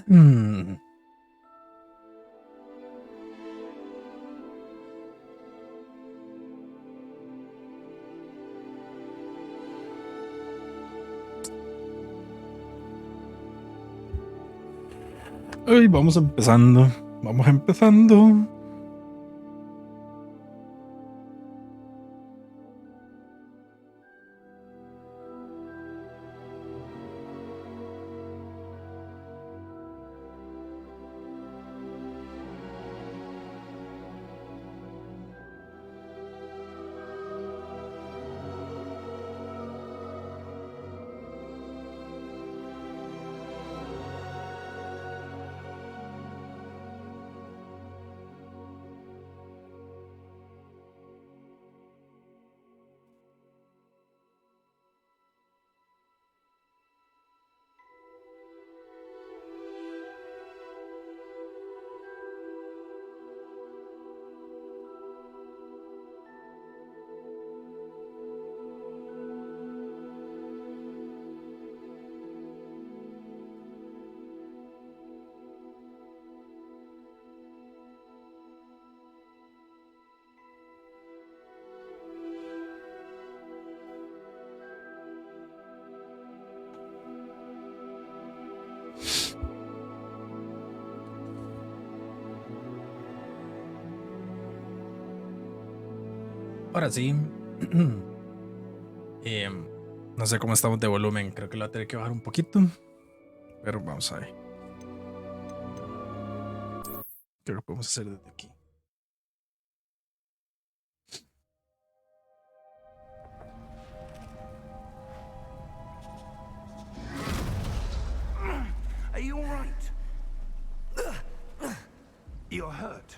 Mm. Ay, vamos empezando. Vamos empezando. Ahora sí. No sé cómo estamos de volumen. Creo que lo voy a tener que bajar un poquito. Pero vamos a ver. Creo que podemos hacer desde aquí. Are you all right? You're hurt.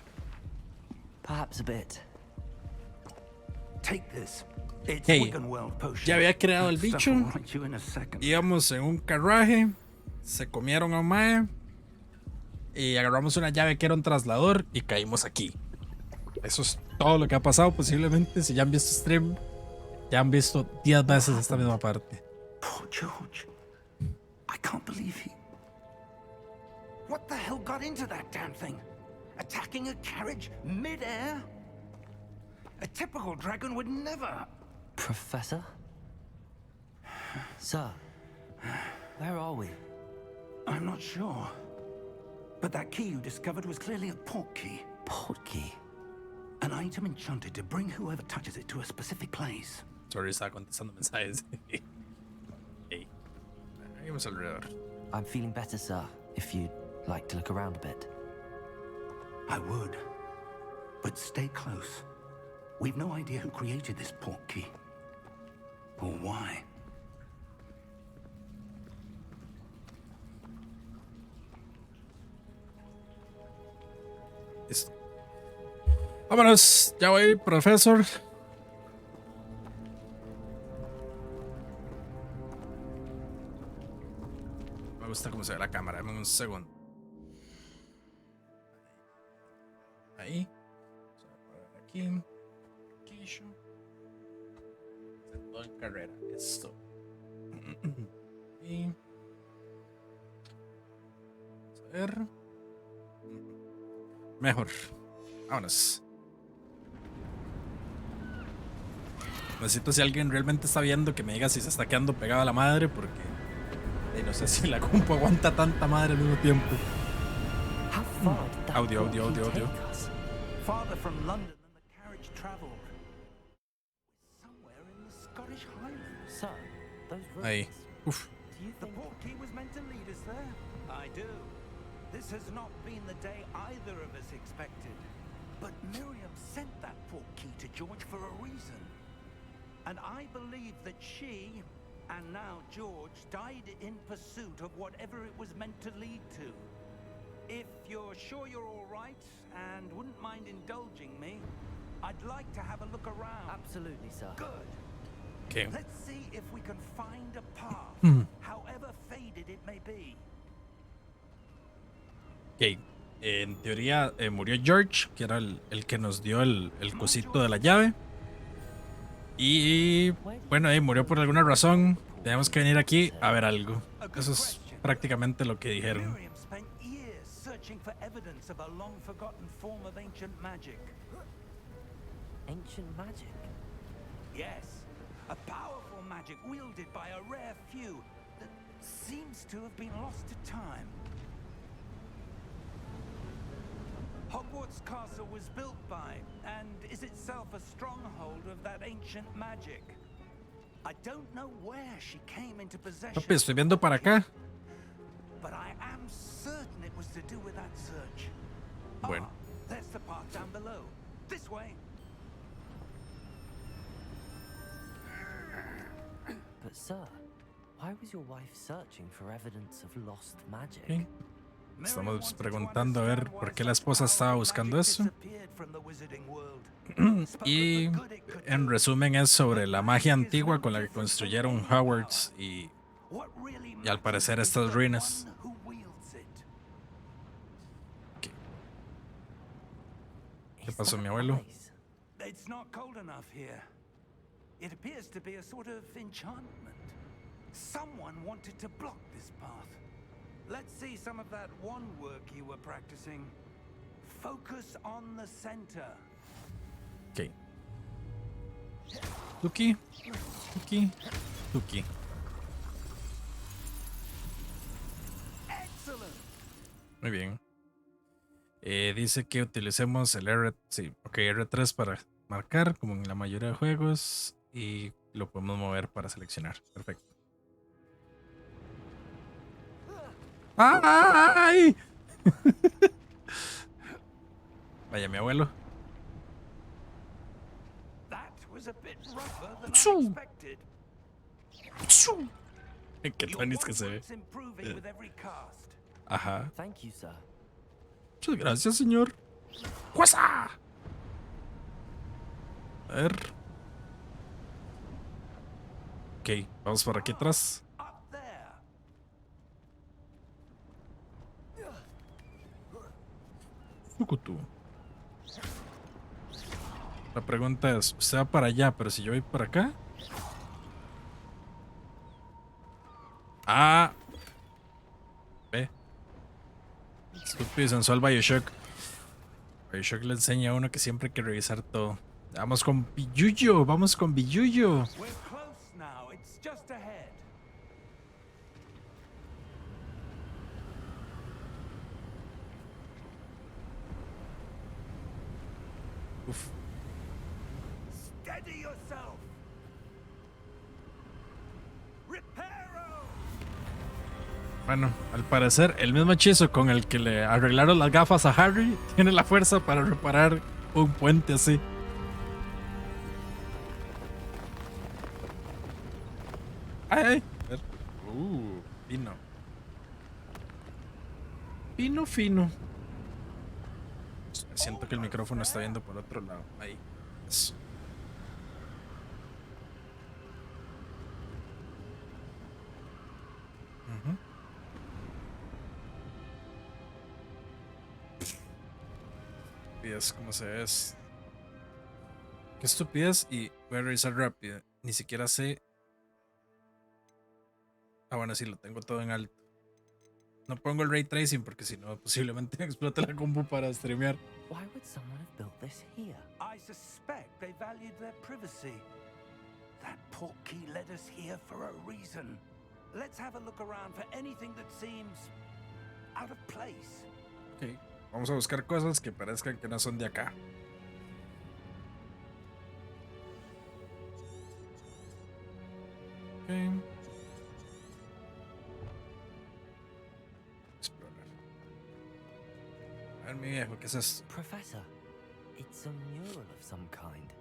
Perhaps a bit. Take this. It's Hey, Wiccanworld potion. ya había creado el That stuff bicho. will right you in a second. Íbamos en un carruaje. Se comieron a un mae. Y agarramos una llave que era un traslador. Y caímos aquí. Eso es todo lo que ha pasado. Posiblemente, si ya han visto stream, ya han visto 10 veces esta misma parte. Poor George. I can't believe he... What the hell got into that damn thing? Attacking a carriage mid-air? A typical dragon would never... Professor? Sir, where are we? I'm not sure. But that key you discovered was clearly a port key. Port key? An item enchanted to bring whoever touches it to a specific place. Sorry, estaba contestando mensajes. Hey. Vamos alrededor. I'm feeling better, sir, if you'd like to look around a bit. I would. But stay close. We've no idea who created this port key. Or why. Listo. Vámonos. Ya voy, profesor. Me gusta cómo se ve la cámara. Dame un segundo. Ahí. Aquí. Aquí. Todo en carrera. Esto. Y. Vamos a ver. Mejor. Vámonos. Necesito, si alguien realmente está viendo, que me diga si se está quedando pegada a la madre, porque no sé si la compu aguanta tanta madre al mismo tiempo. How far did that Audio, port audio, key audio, audio. take us? Farther from London than the carriage travelled. Somewhere in the Scottish Highlands. Sir, those Ahí. ruins. Uf. Do you The think... port key was meant to lead us there. I do. This has not been the day either of us expected. But Miriam sent that portkey to George for a reason. And I believe that she, and now George, died in pursuit of whatever it was meant to lead to. If you're sure you're all right and wouldn't mind indulging me, I'd like to have a look around. Absolutely, sir. Good. Okay. Let's see if we can find a path, however faded it may be. Ok. En teoría murió George, que era el que nos dio el cosito de la llave. Y bueno, murió por alguna razón. Tenemos que venir aquí a ver algo. Eso es prácticamente lo que dijeron. Miriam spent years searching for evidence of a long-forgotten form of ancient magic. Ancient magic? Yes, a powerful magic wielded by a rare few that seems to have been lost to time. Hogwarts Castle was built by, and is itself a stronghold of that ancient magic. I don't know where she came into possession. Papi, estoy viendo para acá. But I am certain it was to do with that search. Bueno. There's the path down below. This way. But sir, why was your wife searching for evidence of lost magic? Okay. Estamos preguntando a ver por qué la esposa estaba buscando eso. Y en resumen es sobre la magia antigua con la que construyeron Hogwarts y al parecer estas ruinas. Okay. ¿Qué pasó, mi abuelo? It's not cold enough here. It appears to be a sort of enchantment. Someone wanted to block this path. Let's see some of that wand work you were practicing. Focus on the center. Ok. Tuki. Tuki. Tuki. Excellent. Muy bien. Dice que utilicemos el R, sí, ok, R3 para marcar, como en la mayoría de juegos, y lo podemos mover para seleccionar. Perfecto. ¡Ay! Vaya, mi abuelo. That was a bit rougher than I expected. Qué tanis que se ve. It's improving with every cast. Ajá. Thank you, sir. Muchas gracias, señor. ¡Cuesa! A ver. Ok, vamos por aquí atrás. Up there. Fukutu. La pregunta es, usted va para allá, pero si yo voy para acá. Ah. Ve. Estúpido y sensual Bioshock. Bioshock le enseña a uno que siempre hay que revisar todo. Vamos con Billuyo, vamos con Billuyo. We're close now. It's just ahead. Uf. Steady yourself. Reparo. Bueno, al parecer el mismo hechizo con el que le arreglaron las gafas a Harry tiene la fuerza para reparar un puente así. Ay, ay. A ver. Fino. Fino, fino. Siento que el micrófono está viendo por otro lado. Ahí. Eso. Ujú. Estupidez, ¿cómo se ve? Qué estupidez. Y voy a revisar rápido. Ni siquiera sé. Ah, bueno, sí, lo tengo todo en alto. No pongo el ray tracing porque si no, posiblemente me explote la compu para streamear. Why would someone have built this here? I suspect they valued their privacy. That portkey led us here for a reason. Let's have a look around for anything that seems out of place. Ok, vamos a buscar cosas que parezcan que no son de acá. Ok. Explorar. A ver, mi viejo, ¿qué es esto? Professor, It's a mural of some kind.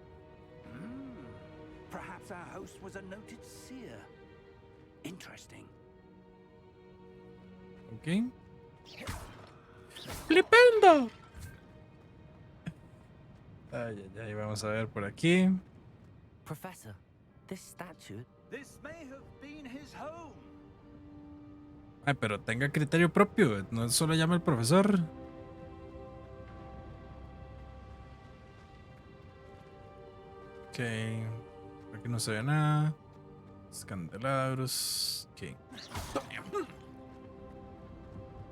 Perhaps our host was a noted seer. Interesting. Ok. ¡Flipendo! Ay, ay, ay, vamos a ver por aquí. Professor, this statue. This may have been his home. Ay, pero tenga criterio propio, no solo llama al profesor. Ok, aquí no se ve nada. Los candelabros. Ok.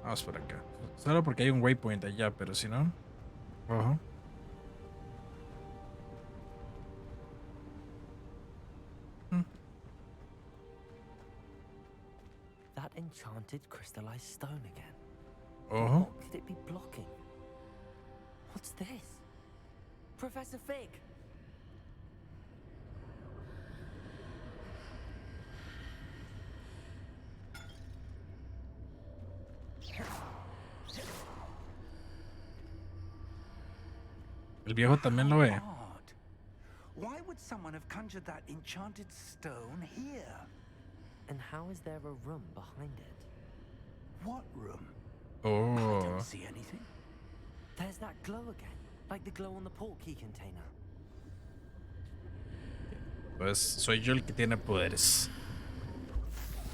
Vamos por acá. Solo porque hay un waypoint allá, pero si no. Ojo. That enchanted crystallized stone again. Ojo. What could it be blocking? What's this? Professor Fig! El viejo también lo ve. Odd. Why would someone have conjured that enchanted stone here? And how is there a room behind it? What room? I Oh. don't see anything. There's that glow again, like the glow on the portkey container. Pues soy yo el que tiene poderes.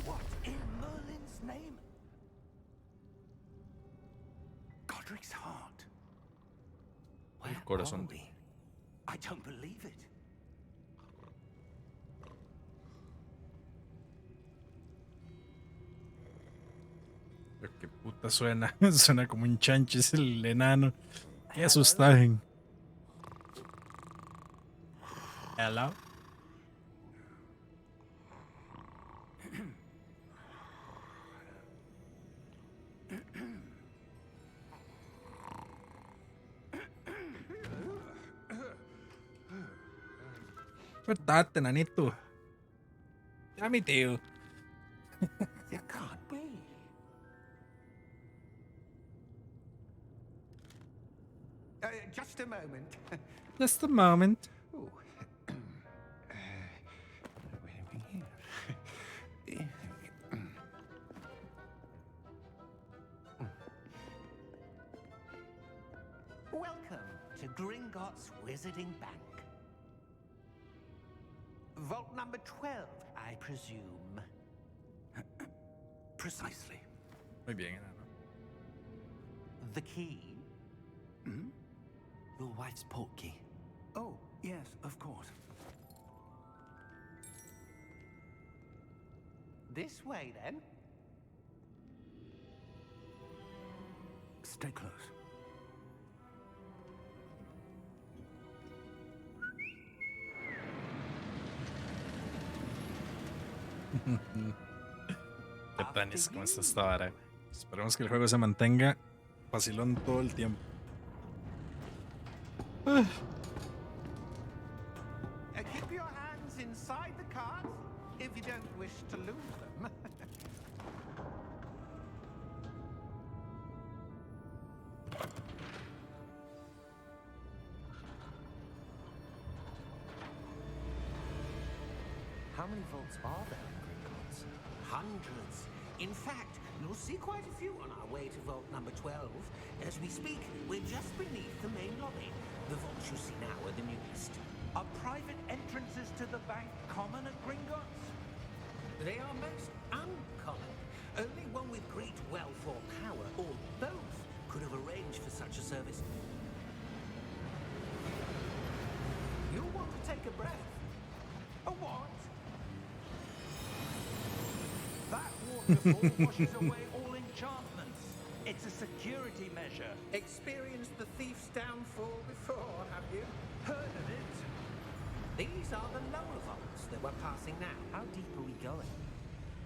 What in Merlin's name? Godric's heart. Where corazón. are we? I don't believe it. Pero qué puta suena. Suena como un chanchis el enano. Qué asustajen. Hello. Despertate, nanito. Ya mi tío. It can't be. Just a moment. Just a moment. Ooh. Welcome to Gringotts Wizarding Bank. Vault number 12, I presume. Precisely. Muy bien, enano. The key? Your wife's portkey. Oh, yes, of course. This way, then. Stay close. Qué tanis como está esta vara. Esperemos que el juego se mantenga vacilón todo el tiempo. Keep your hands inside the cards if you don't wish to lose them. How many vaults are there in Gringotts? Hundreds. In fact, you'll see quite a few on our way to vault number 12. As we speak, we're just beneath the main lobby. The vaults you see now are the newest. Are private entrances to the bank common at Gringotts? They are most uncommon. Only one with great wealth or power, or both, could have arranged for such a service. You'll want to take a breath. A what? That waterfall washes away all enchantments. It's a security measure. Experienced the thief's downfall before, have you? Heard of it? These are the lower vaults that we're passing now. How deep are we going?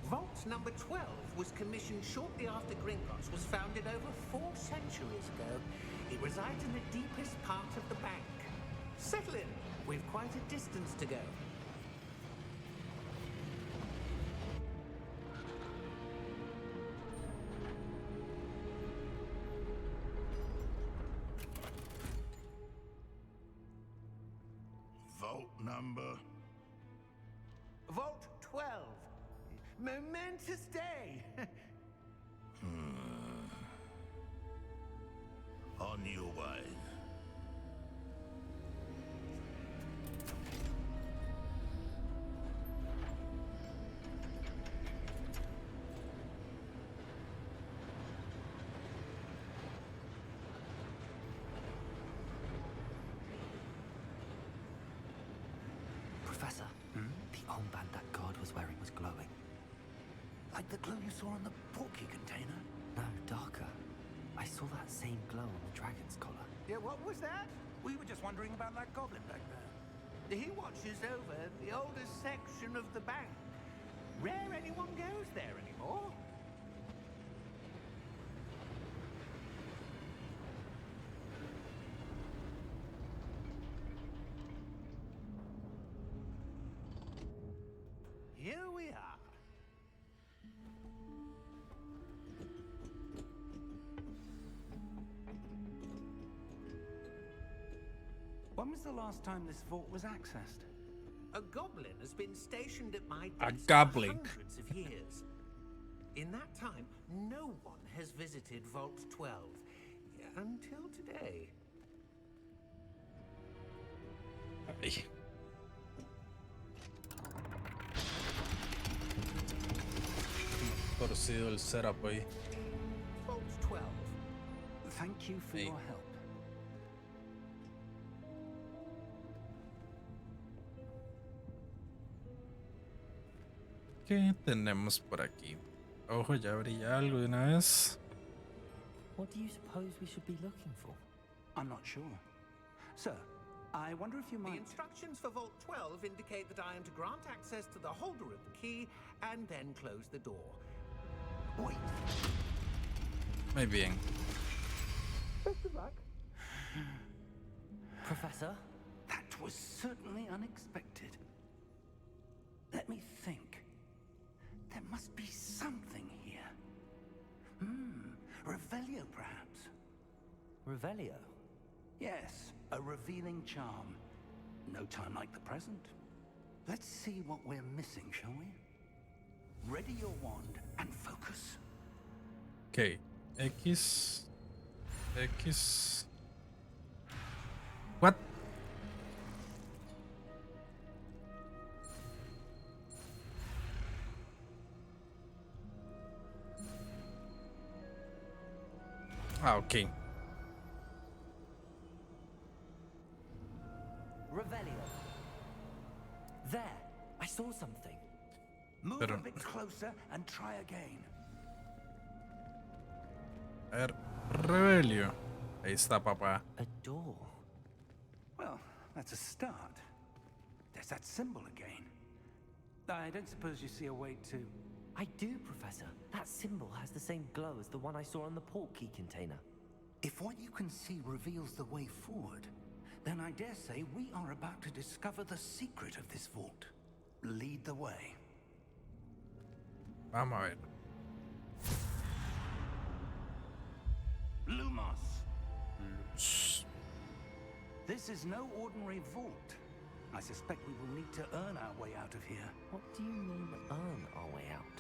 Vault number 12 was commissioned shortly after Gringotts was founded over 4 centuries ago. It resides in the deepest part of the bank. Settle in. We've quite a distance to go. number? Vault 12. Momentous day. On your way. Professor, the armband that guard was wearing was glowing. Like the glue you saw on the porky container? No, darker. I saw that same glow on the dragon's collar. Yeah, what was that? We were just wondering about that goblin back there. He watches over the oldest section of the bank. Rare anyone goes there anymore. Here we are. When was the last time this vault was accessed? A goblin has been stationed at my A desk goblin. for hundreds of years. In that time, no one has visited Vault 12 until today. Ay. Torcido el setup ahí. Vault 12. Thank you for Hey. your help. ¿Qué tenemos por aquí? Ojo, ya brilla algo de una vez. What do you suppose we should be looking for? I'm not sure. Sir, I wonder if you The might... instructions for Vault 12 indicate that I am to grant access to the holder of the key and then close the door. Wait. Muy bien. Professor? That was certainly unexpected. Let me think. There must be something here. Revelio, perhaps. Revelio? Yes, a revealing charm. No time like the present. Let's see what we're missing, shall we? Ready your wand and focus. Ok. X. X. What? Ah, ok. Revelio. There! I saw something. Move Pero- a bit closer and try again. A ver. Rebelio. Ahí está, papá. A door. Well, that's a start. There's that symbol again. I don't suppose you see a way to... I do, Professor. That symbol has the same glow as the one I saw on the port key container. If what you can see reveals the way forward, then I dare say we are about to discover the secret of this vault. Lead the way. Vamos a ver. Lumos! This is no ordinary vault. I suspect we will need to earn our way out of here. What do you mean, earn our way out?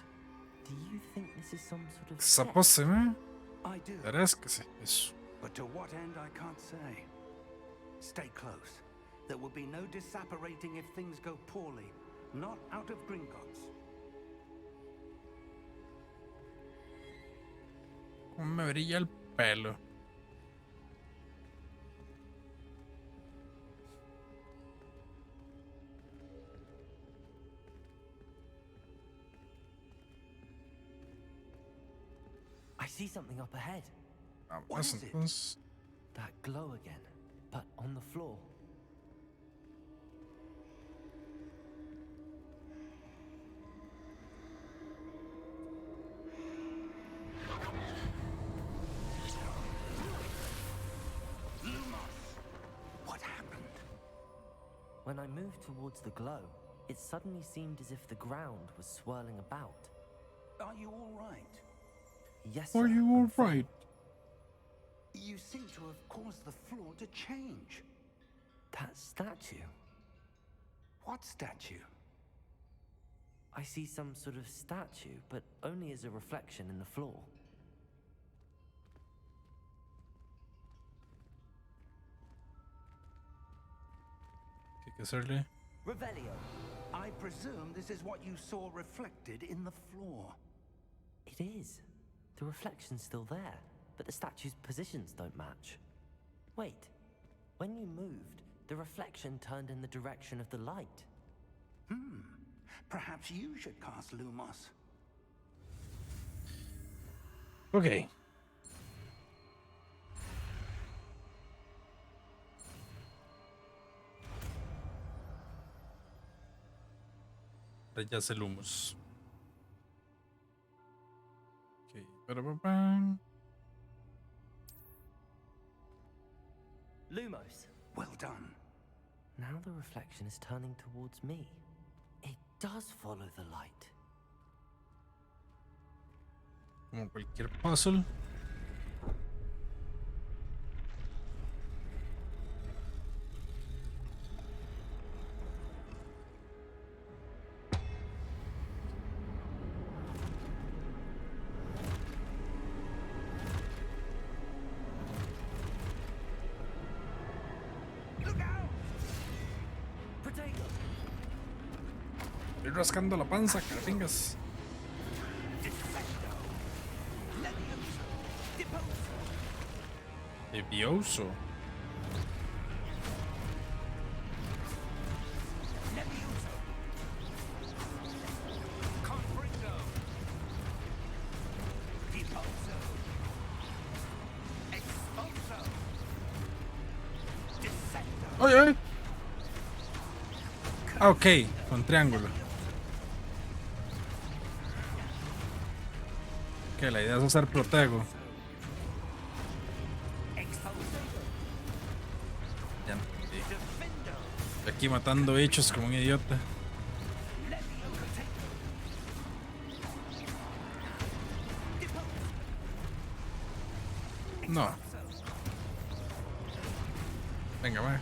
Do you think this is some sort of Esa set? pose, ¿eh? I do, Parece que sí. Eso. but to what end I can't say. Stay close. There will be no disapparating if things go poorly. Not out of Gringotts. Como me brilla el pelo. I see something up ahead. What Vamos is it? entonces. That glow again, but on the floor. Lumos! What happened? When I moved towards the glow, it suddenly seemed as if the ground was swirling about. Are you all right? Yes, sir. Are you I'm fine. alright? You seem to have caused the floor to change. That statue. What statue? I see some sort of statue, but only as a reflection in the floor. ¿Qué hay que hacerle? Revelio. I presume this is what you saw reflected in the floor. It is. The reflection's still there, but the statue's positions don't match. Wait. When you moved, the reflection turned in the direction of the light. Perhaps you should cast Lumos. Ok. Ya se lumos. Ok. Lumos. Well done. Now the reflection is turning towards me. It does follow the light. Como cualquier puzzle. Estoy rascando la panza, carpingas. Levioso. ¡Ay, ay! Ah, ok, con triángulo. Que la idea es hacer protego. Ya entendí. Estoy aquí matando bichos como un idiota. No. Venga, va.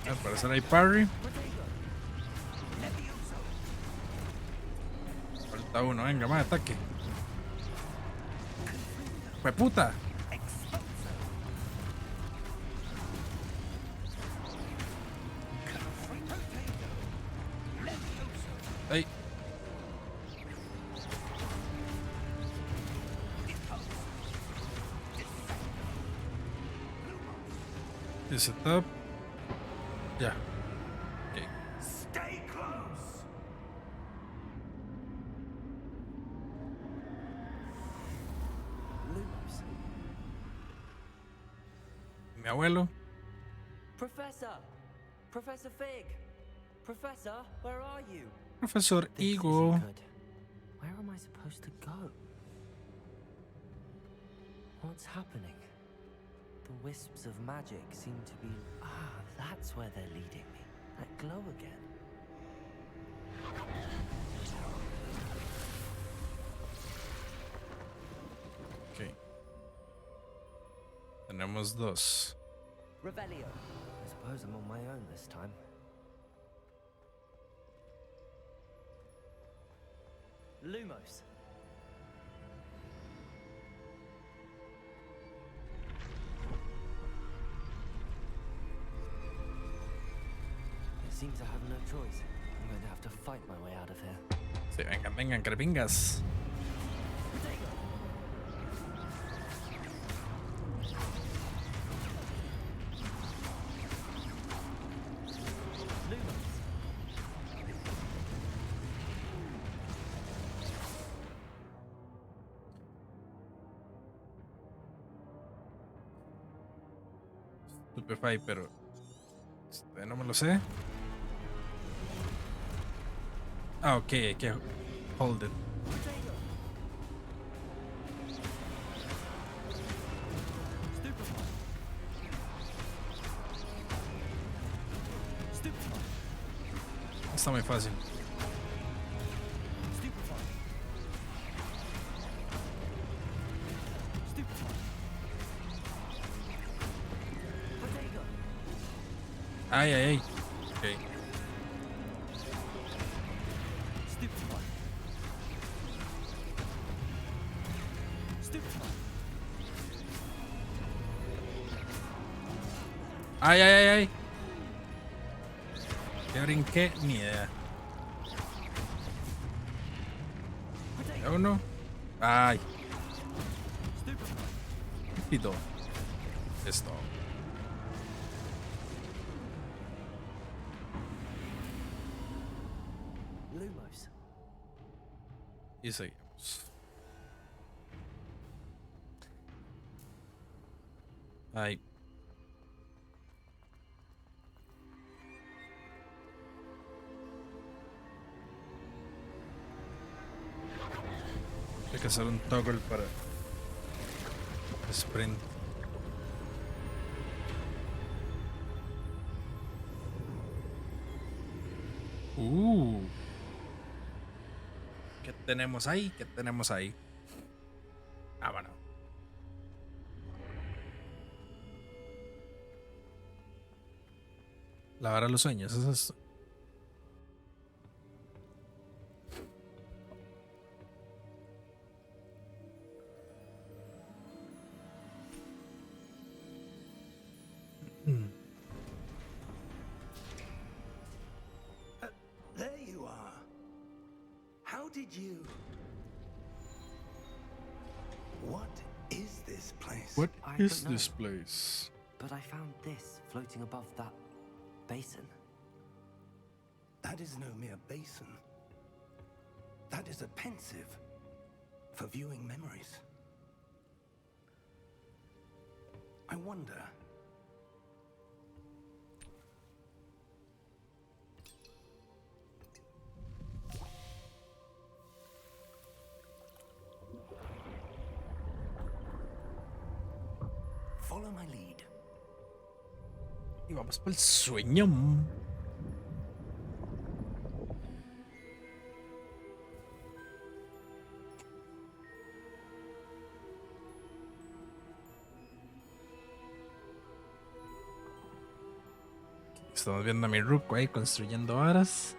Al parecer hay parry. Falta uno, venga, va, ataque. ¡Fue puta! ¡Ey! Setup. Ya. Okay. Stay close. Lumos. Mi abuelo. Professor! Professor Fig! Professor, where are you? Profesor This Eagle. isn't good. Where am I supposed to go? What's happening? The wisps of magic seem to be... Ah, that's where they're leading me. That glow again. Ok. Tenemos dos. Revelio. I suppose I'm on my own this time. Lumos. It seems I have no choice. I'm going to have to fight my way out of here. Sí, vengan, vengan, carpingas. Stupefy, pero no me lo sé. Ah, ok, hay que hold it. Está muy fácil. Ay, ay, ay. Ok. Ay, ay, ay, ay. Ya brinqué, ni idea. ¿Ya uno? Ay. Estúpido. Esto. Lumos. Y seguimos. Ay. Hay que hacer un toggle para sprint. ¿Qué tenemos ahí? ¿Qué tenemos ahí? Ah, bueno. La hora de los sueños, eso es. There you are. How did you... What is this place? What I is don't know. this place? But I found this floating above that basin. That is no mere basin. That is a pensive for viewing memories. I wonder... Follow my lead. Y vamos por el sueño. Estamos viendo a mi Ruko ahí construyendo varas.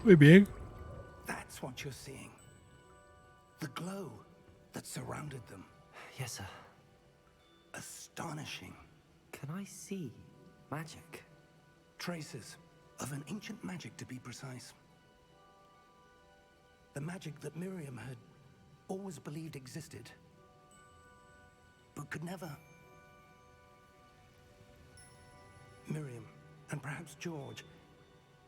Muy bien. That's what you're seeing. The glow that surrounded them. Yes, sir. Astonishing. Can I see magic? Traces of an ancient magic, to be precise. The magic that Miriam had always believed existed, but could never. Miriam, and perhaps George,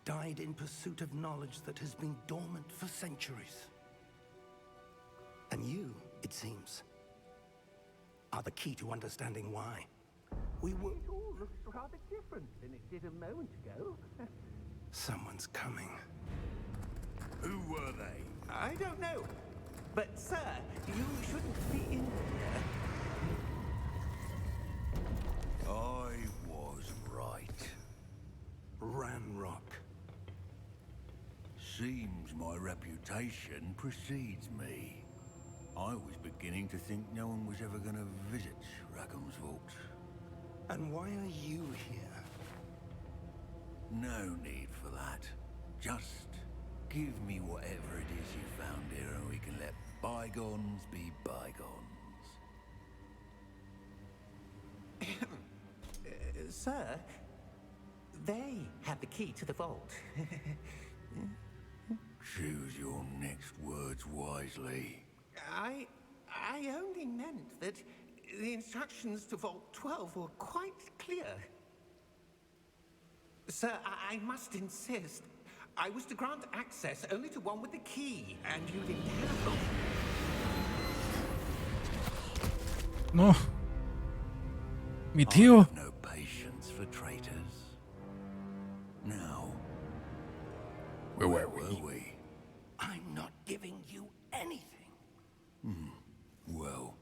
died in pursuit of knowledge that has been dormant for centuries. And you, it seems, are the key to understanding why. We were... It all looks rather different than it did a moment ago. Someone's coming. Who were they? I don't know. But, sir, you shouldn't be in here. I was right. Ranrock. Seems my reputation precedes me. I was beginning to think no one was ever going to visit Rackham's Vault. And why are you here? No need for that. Just give me whatever it is you found here and we can let bygones be bygones. Sir, They had the key to the vault. Choose your next words wisely. I only meant that the instructions to Vault 12 were quite clear. Sir, I must insist. I was to grant access only to one with the key, and you didn't have them. No. Mi I tío. have no patience for traitors. Now, Where where were were we? I'm not giving you anything. Well,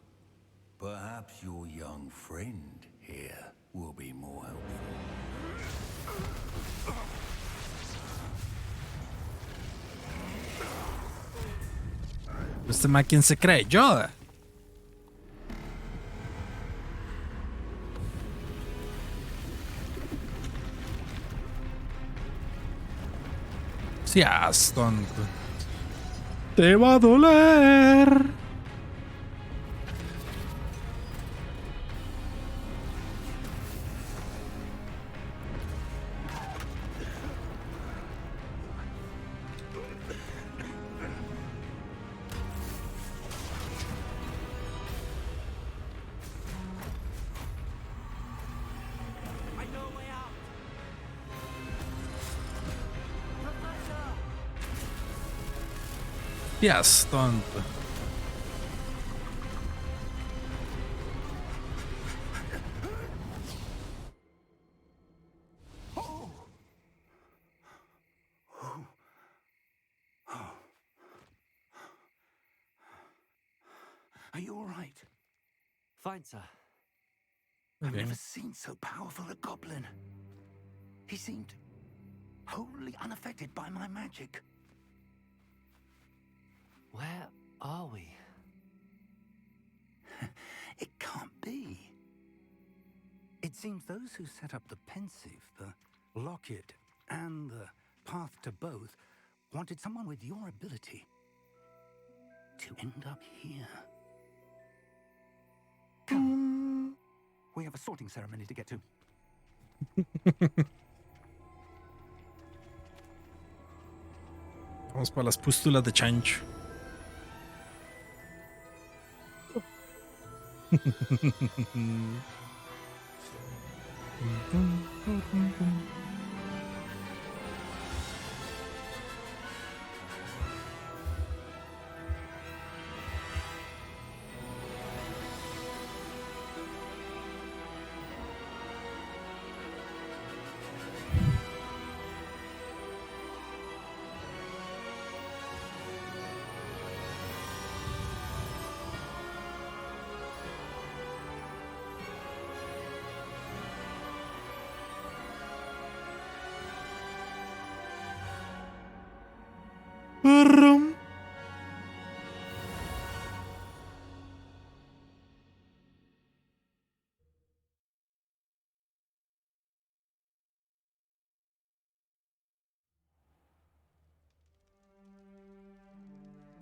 perhaps your young friend here will be more helpful. ¿Este man quién se cree? Yoda. Seas tonto. Te va a doler. Seas tonto. Are you all right? Fine, sir. I've Okay. never seen so powerful a goblin. He seemed wholly unaffected by my magic. Where are we? It can't be. It seems those who set up the pensive, the locket, and the path to both wanted someone with your ability to end up here. Come. We have a sorting ceremony to get to. Vamos para las pústulas de chancho. Perrum.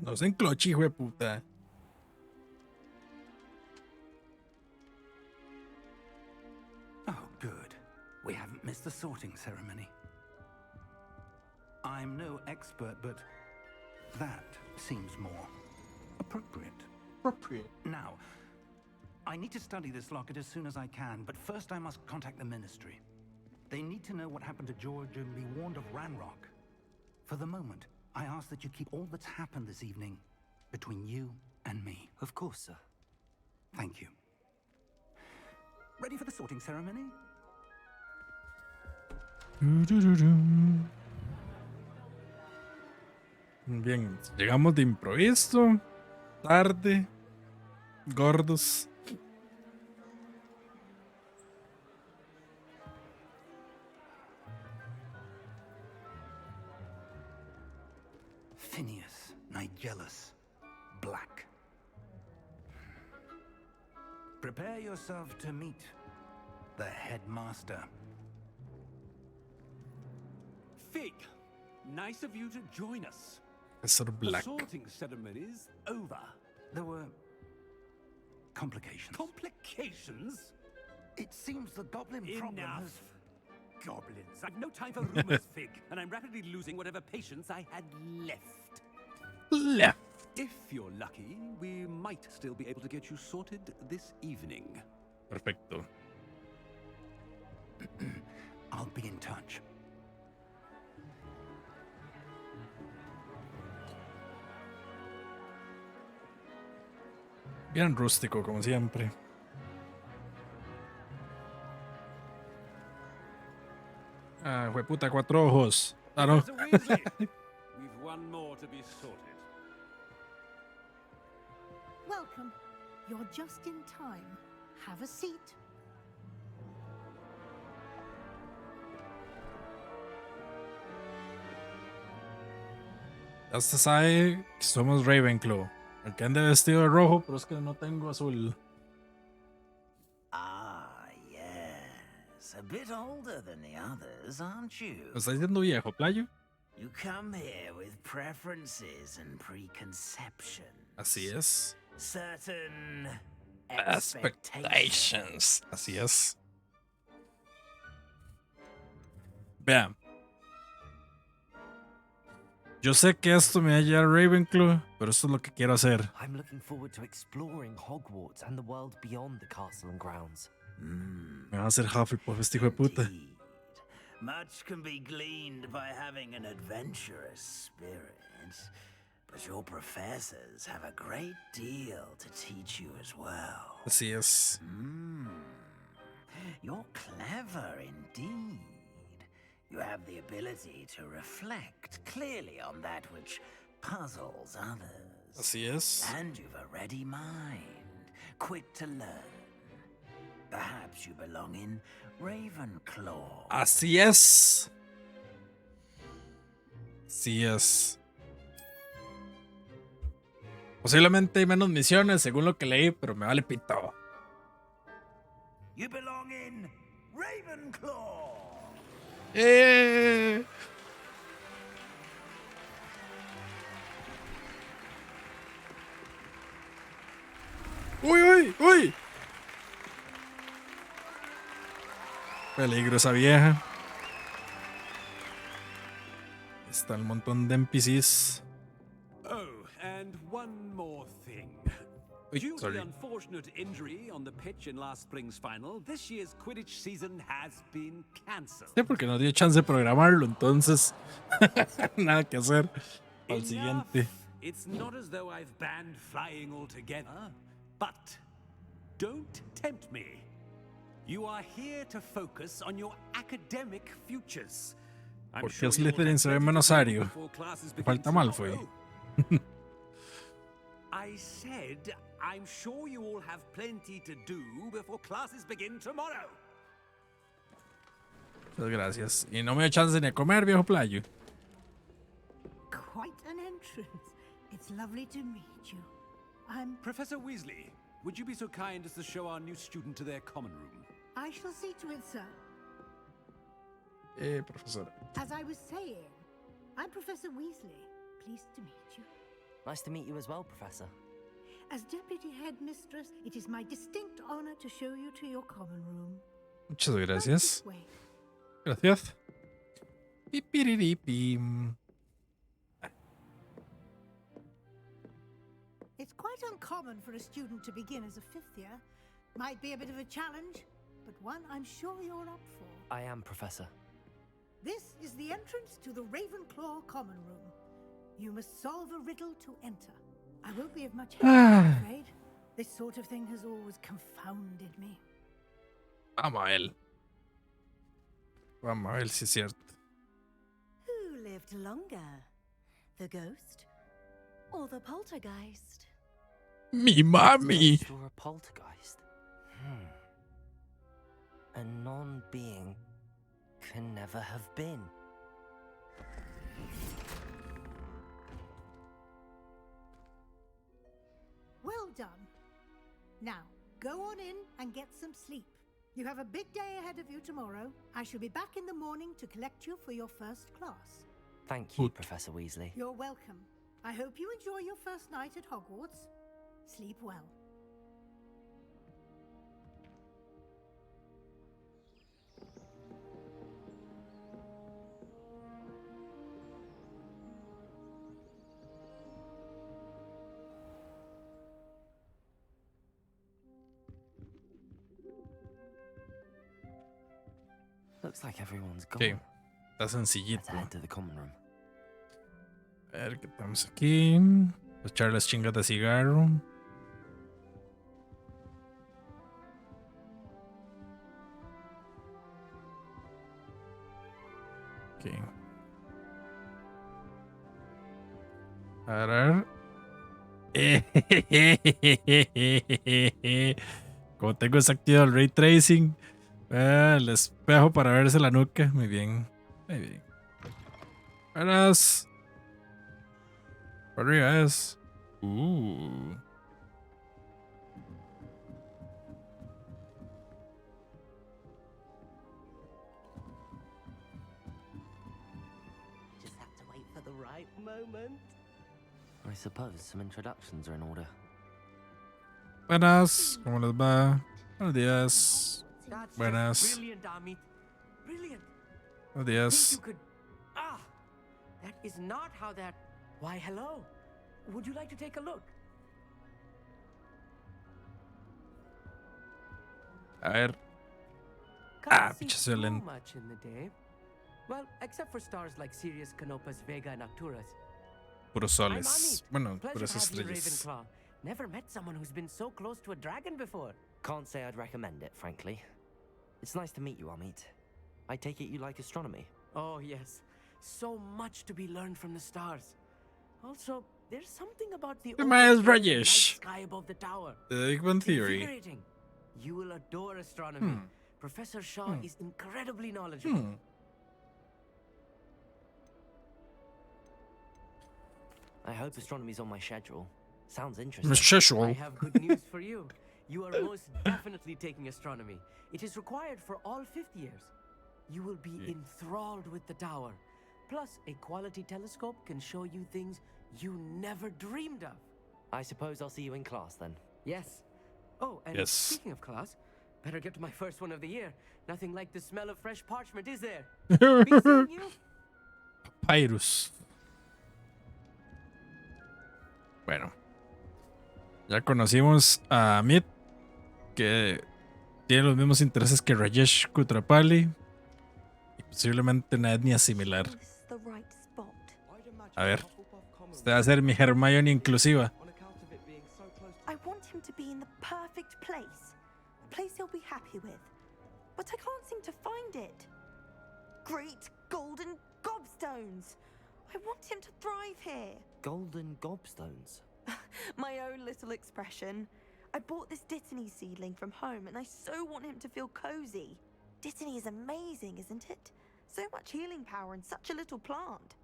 No se encloche, hijo de puta. Oh, good. We haven't missed the sorting ceremony. I'm no expert, but that seems more appropriate. Now, I need to study this locket as soon as I can, but first I must contact the Ministry. They need to know what happened to George and be warned of Ranrock. For the moment, I ask that you keep all that's happened this evening between you and me. Of course, sir. Thank you. Ready for the sorting ceremony? Bien, llegamos de improviso, tarde, gordos. Phineas, Nigellus, Black. Prepare yourself to meet the headmaster. Fig, nice of you to join us. Professor The Black. sorting ceremony's over. There were complications. Complications? It seems the goblin problem Enough. has... goblins. I've no time for rumors, Fig, and I'm rapidly losing whatever patience I had left. Left. If you're lucky, we might still be able to get you sorted this evening. Perfecto. I'll be in touch. Bien rústico, como siempre. Ah, puta, 4 ojos. Ah, no. Professor Weasley, we've one more to be sorted. Welcome. You're just in time. Have a seat. Ya se sabe que somos Ravenclaw. Aunque ande vestido de rojo, pero es que no tengo azul. Ah, yes. A bit older than the others, aren't you? ¿Me está diciendo viejo, playo? You come here with preferences and preconceptions. Así es. Certain Expectations. Así es. Vean. Yo sé que esto me va a llevar a Ravenclaw, pero esto es lo que quiero hacer. I'm looking forward to exploring Hogwarts and the world beyond the castle and grounds. Me va a hacer Hufflepuff este hijo de puta. Indeed. Much can be gleaned by having an adventurous spirit, but your professors have a great deal to teach you as well. Así es. You're clever indeed. You have the ability to reflect clearly on that which puzzles others. Así es. And you've a ready mind, quick to learn. Perhaps you belong in Ravenclaw. Así es. Así es. Posiblemente hay menos misiones según lo que leí, pero me vale pito. You belong in Ravenclaw. ¡Uy, uy, uy! Peligro esa vieja. Está el montón de NPCs. Oh, and one more thing. Uy, Due to sorry. the unfortunate injury on the pitch in last spring's final, this year's Quidditch season has been cancelled. Sí, porque no dio chance de programarlo, entonces nada que hacer al siguiente. It's not as though I've banned flying altogether, but don't tempt me. You are here to focus on your academic futures. I'm Porque sure you will Slytherin have se ve plenty menos to do ario. before classes Le begin falta Malfoy. tomorrow. I said, I'm sure you all have plenty to do before classes begin tomorrow. Muchas gracias. Y no me dio chance ni a comer, viejo playo. Quite an entrance. It's lovely to meet you. I'm... Professor Weasley, would you be so kind as to show our new student to their common room? I shall see to it, sir. Profesora. As I was saying, I'm Professor Weasley. Pleased to meet you. Nice to meet you as well, Professor. As Deputy Headmistress, it is my distinct honor to show you to your common room. Muchas Right gracias. this way. Gracias. Pipiripim. It's quite uncommon for a student to begin as a fifth year. Might be a bit of a challenge, but one I'm sure you're up for. I am, Professor. This is the entrance to the Ravenclaw common room. You must solve a riddle to enter. I won't be of much help, I'm afraid. This sort of thing has always confounded me. Vamos a él. Vamos a ver si es cierto. Who lived longer? The ghost or the poltergeist? Mi mami. Ghost or a poltergeist? A non-being can never have been. Well done. Now, go on in and get some sleep. You have a big day ahead of you tomorrow. I shall be back in the morning to collect you for your first class. Thank you, Good. Professor Weasley. You're welcome. I hope you enjoy your first night at Hogwarts. Sleep well. Looks like everyone's gone. Sí, está sencillito. Let's head to the common room. A ver qué tenemos aquí. Echar las chingas de cigarro. Ok. A ver. Como tengo desactivado el ray tracing, el espejo para verse la nuca. Muy bien. Muy bien. Verás. Por arriba es. Just have to wait for the right moment. I suppose some introductions are in order. Buenas. ¿Cómo les va? Buenos días. That's Buenas. just brilliant, Amit. Brilliant. Buenos Think días. you could. Ah, that is not how that. Why, hello. Would you like to take a look? A ver. Can't see pinche too Selen. much in the day. Well, except for stars like Sirius, Canopus, Vega, and Arcturus. Puros I'm soles. Amit. Bueno, Pleasure puras to have you, estrellas. Ravenclaw. Never met someone who's been so close to a dragon before. Can't say I'd recommend it, frankly. It's nice to meet you, Amit. I take it you like astronomy. Oh, yes. So much to be learned from the stars. Also, there's something about the Miles open air and night Rajesh. sky above the tower. The Big Bang Theory. Invigorating. You will adore astronomy. Professor Shaw is incredibly knowledgeable. I hope astronomy's on my schedule. Sounds interesting. I Schedule. have good news for you. You are most definitely taking astronomy. It is required for all fifth years. You will be enthralled with the tower. Plus, a quality telescope can show you things you never dreamed of. I suppose I'll see you in class then. Yes. Oh, and Yes. speaking of class, better get to my first one of the year. Nothing like the smell of fresh parchment, is there? Be seeing you. Papyrus. Bueno. Ya conocimos a Amit, que tiene los mismos intereses que Rajesh Kutrapali y posiblemente una etnia similar. Is this the right spot? A ver, usted va a ser mi Hermione inclusiva. I want him to be in the perfect place. A place he'll be happy with. But I can't seem to find it. Great golden gobstones! I want him to thrive here. Golden gobstones. My own little expression. I bought this Dittany seedling from home and I so want him to feel cozy. Dittany is amazing, isn't it? So much healing power in such a little plant.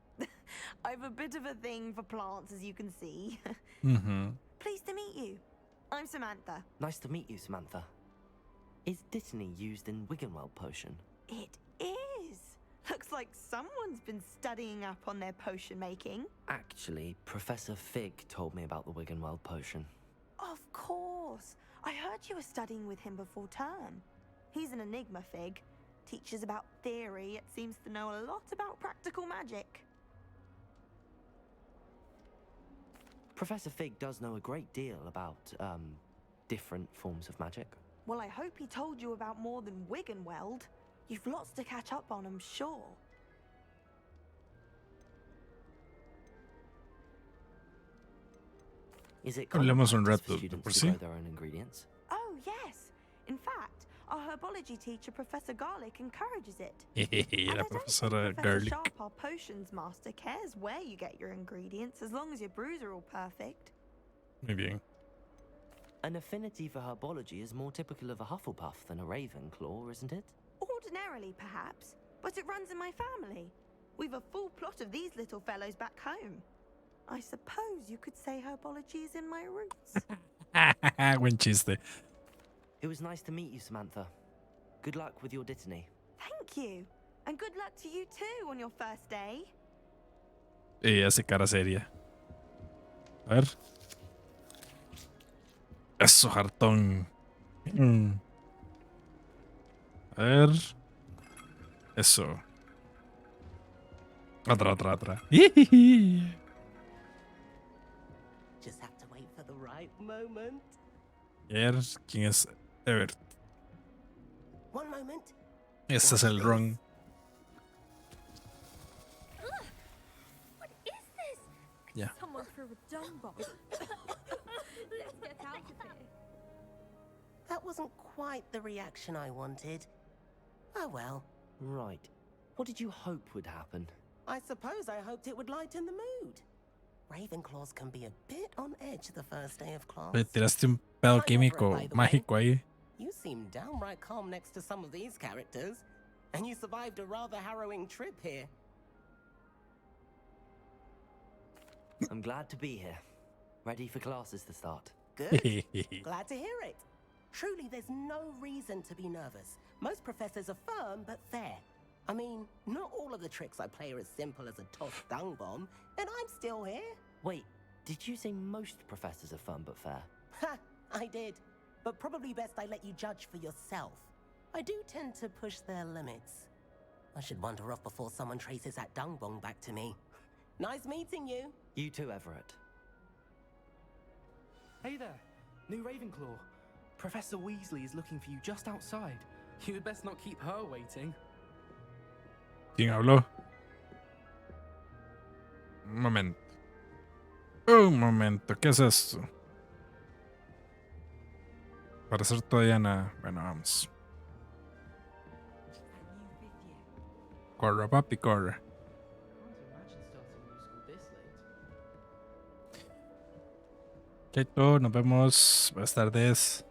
I've a bit of a thing for plants, as you can see. Pleased to meet you. I'm Samantha. Nice to meet you, Samantha. Is Dittany used in Wiggenweld potion? It is. Looks like someone's been studying up on their potion making. Actually, Professor Fig told me about the Wiggenweld potion. Of course. I heard you were studying with him before term. He's an enigma, Fig. Teaches about theory, yet seems to know a lot about practical magic. Professor Fig does know a great deal about, different forms of magic. Well, I hope he told you about more than Wiggenweld. You've lots to catch up on, I'm sure. Is it Hablemos un common practice rato, for students por to sí. grow their own ingredients? Oh, yes. In fact, our herbology teacher, Professor Garlic, encourages it. Jejeje, And la I don't think profesora Professor Garlic. Sharp, our potions master, cares where you get your ingredients as long as your brews are all perfect. Muy bien. An affinity for herbology is more typical of a Hufflepuff than a Ravenclaw, isn't it? Ordinarily, perhaps, but it runs in my family. We've a full plot of these little fellows back home. I suppose you could say herbology is in my roots. Buen chiste. It was nice to meet you, Samantha. Good luck with your Dittany. Thank you. And good luck to you too on your first day. Y hace cara seria. A ver. Eso, hartón. A ver. Eso. Otra. Just have to wait for the right moment. A ver, ¿quién es Ebert? One moment. Este es el Ron. Ya. Someone threw a dung bomb. Let's get out of here. That wasn't quite the reaction I wanted. Oh well. Right. What did you hope would happen? I suppose I hoped it would lighten the mood. Ravenclaws can be a bit on edge the first day of class. Le tiraste un pedo químico mágico ahí. You seem downright calm next to some of these characters. And you survived a rather harrowing trip here. I'm glad to be here. Ready for classes to start. Good. Glad to hear it. Truly, there's no reason to be nervous. Most professors are firm but fair. I mean, not all of the tricks I play are as simple as a tossed dung bomb, and I'm still here. Wait, did you say most professors are fun but fair? Ha! I did. But probably best I let you judge for yourself. I do tend to push their limits. I should wander off before someone traces that dung bomb back to me. Nice meeting you. You too, Everett. Hey there, new Ravenclaw. Professor Weasley is looking for you just outside. You'd best not keep her waiting. ¿Quién habló? Un momento. Un momento. ¿Qué es esto? Para ser todavía nada. Bueno, vamos. Corre, papi, corre. Chaito, nos vemos. Buenas tardes.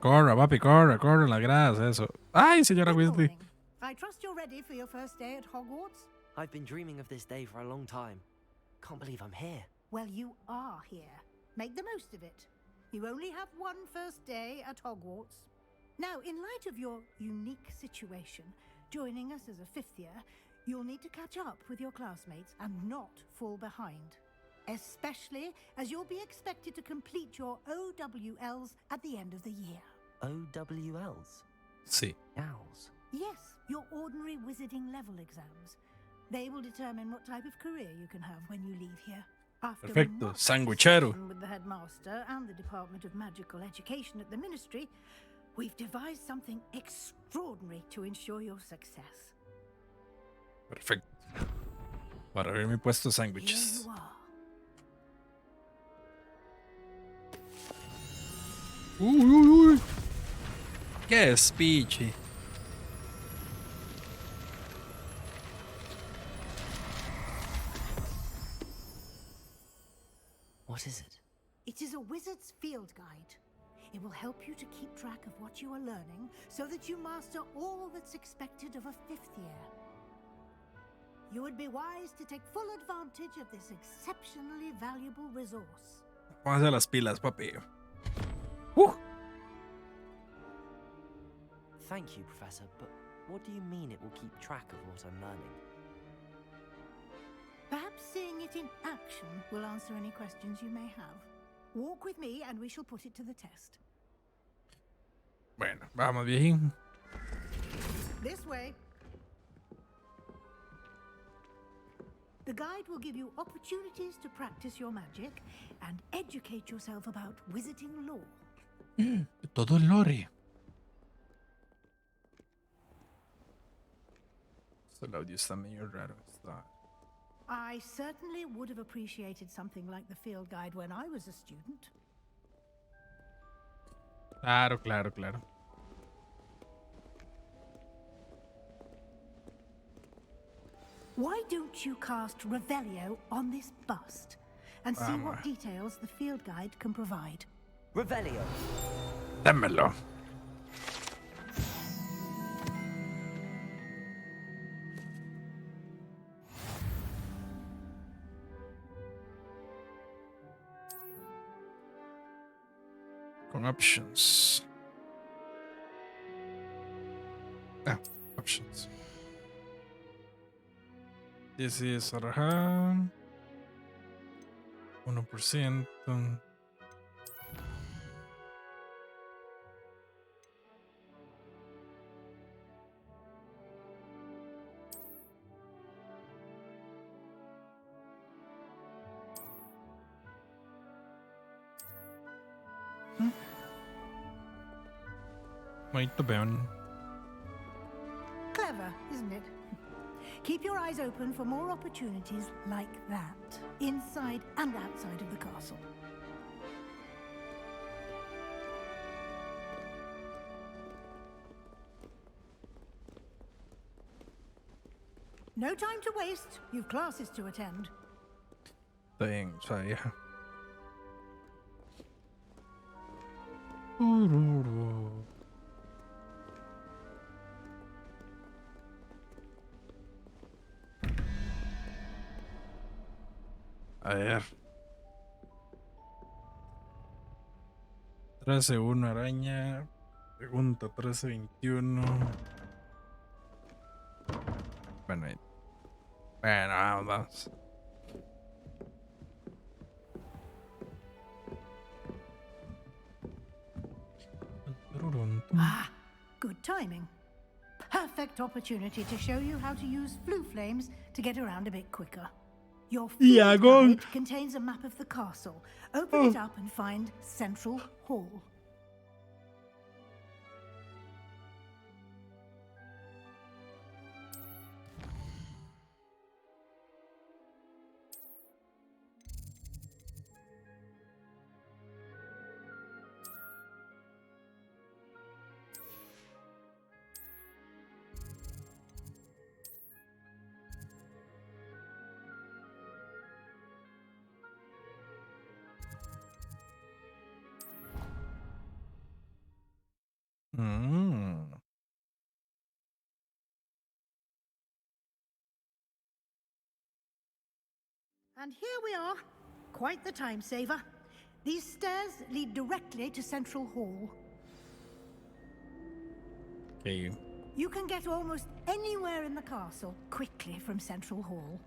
Corre, papi, corre, corre en las gradas, eso. Ay, señora Weasley. I trust you're ready for your first day at Hogwarts? I've been dreaming of this day for a long time. Can't believe I'm here. Well, you are here. Make the most of it. You only have one first day at Hogwarts. Now, in light of your unique situation, joining us as a fifth year, you'll need to catch up with your classmates and not fall behind. Especially as you'll be expected to complete your OWLs at the end of the year. OWLs? Sí. Owls? Yes, your ordinary wizarding level exams. They will determine what type of career you can have when you leave here. After Perfecto, much sanguichero. discussion with the headmaster and the Department of Magical Education at the Ministry, we've devised something extraordinary to ensure your success. Perfecto. Para ver mi puesto de Here sándwiches. you are. Uy, uy, uy. Qué speech. What is it? It is a wizard's field guide. It will help you to keep track of what you are learning so that you master all that's expected of a fifth year. You would be wise to take full advantage of this exceptionally valuable resource. Vamos a las pilas, papi. Thank you, Professor, but what do you mean it will keep track of what I'm learning? Perhaps seeing it in action will answer any questions you may have. Walk with me and we shall put it to the test. Bueno, vamos, viejín. This way. The guide will give you opportunities to practice your magic and educate yourself about wizarding lore. Todo el lore. El audio está medio raro. Está... I certainly would have appreciated something like the field guide when I was a student. Claro, claro, claro. Why don't you cast Revelio on this bust and see what details the field guide can provide? Revelio. Dámelo. Con options. Ah, options. This is Arhan. 1%. Clever. Keep your eyes open for more opportunities like that, inside and outside of the castle. No time to waste. You've classes to attend. Está bien, o sea, ya. A ver. 13-1 araña. Pregunta 13-21. Bueno, vamos. Ah, good timing. Perfect opportunity to show you how to use flue flames to get around a bit quicker. Your field guide contains a map of the castle. Open it up and find Central Hall. And here we are. Quite the time saver. These stairs lead directly to Central Hall. Okay. You can get almost anywhere in the castle quickly from Central Hall.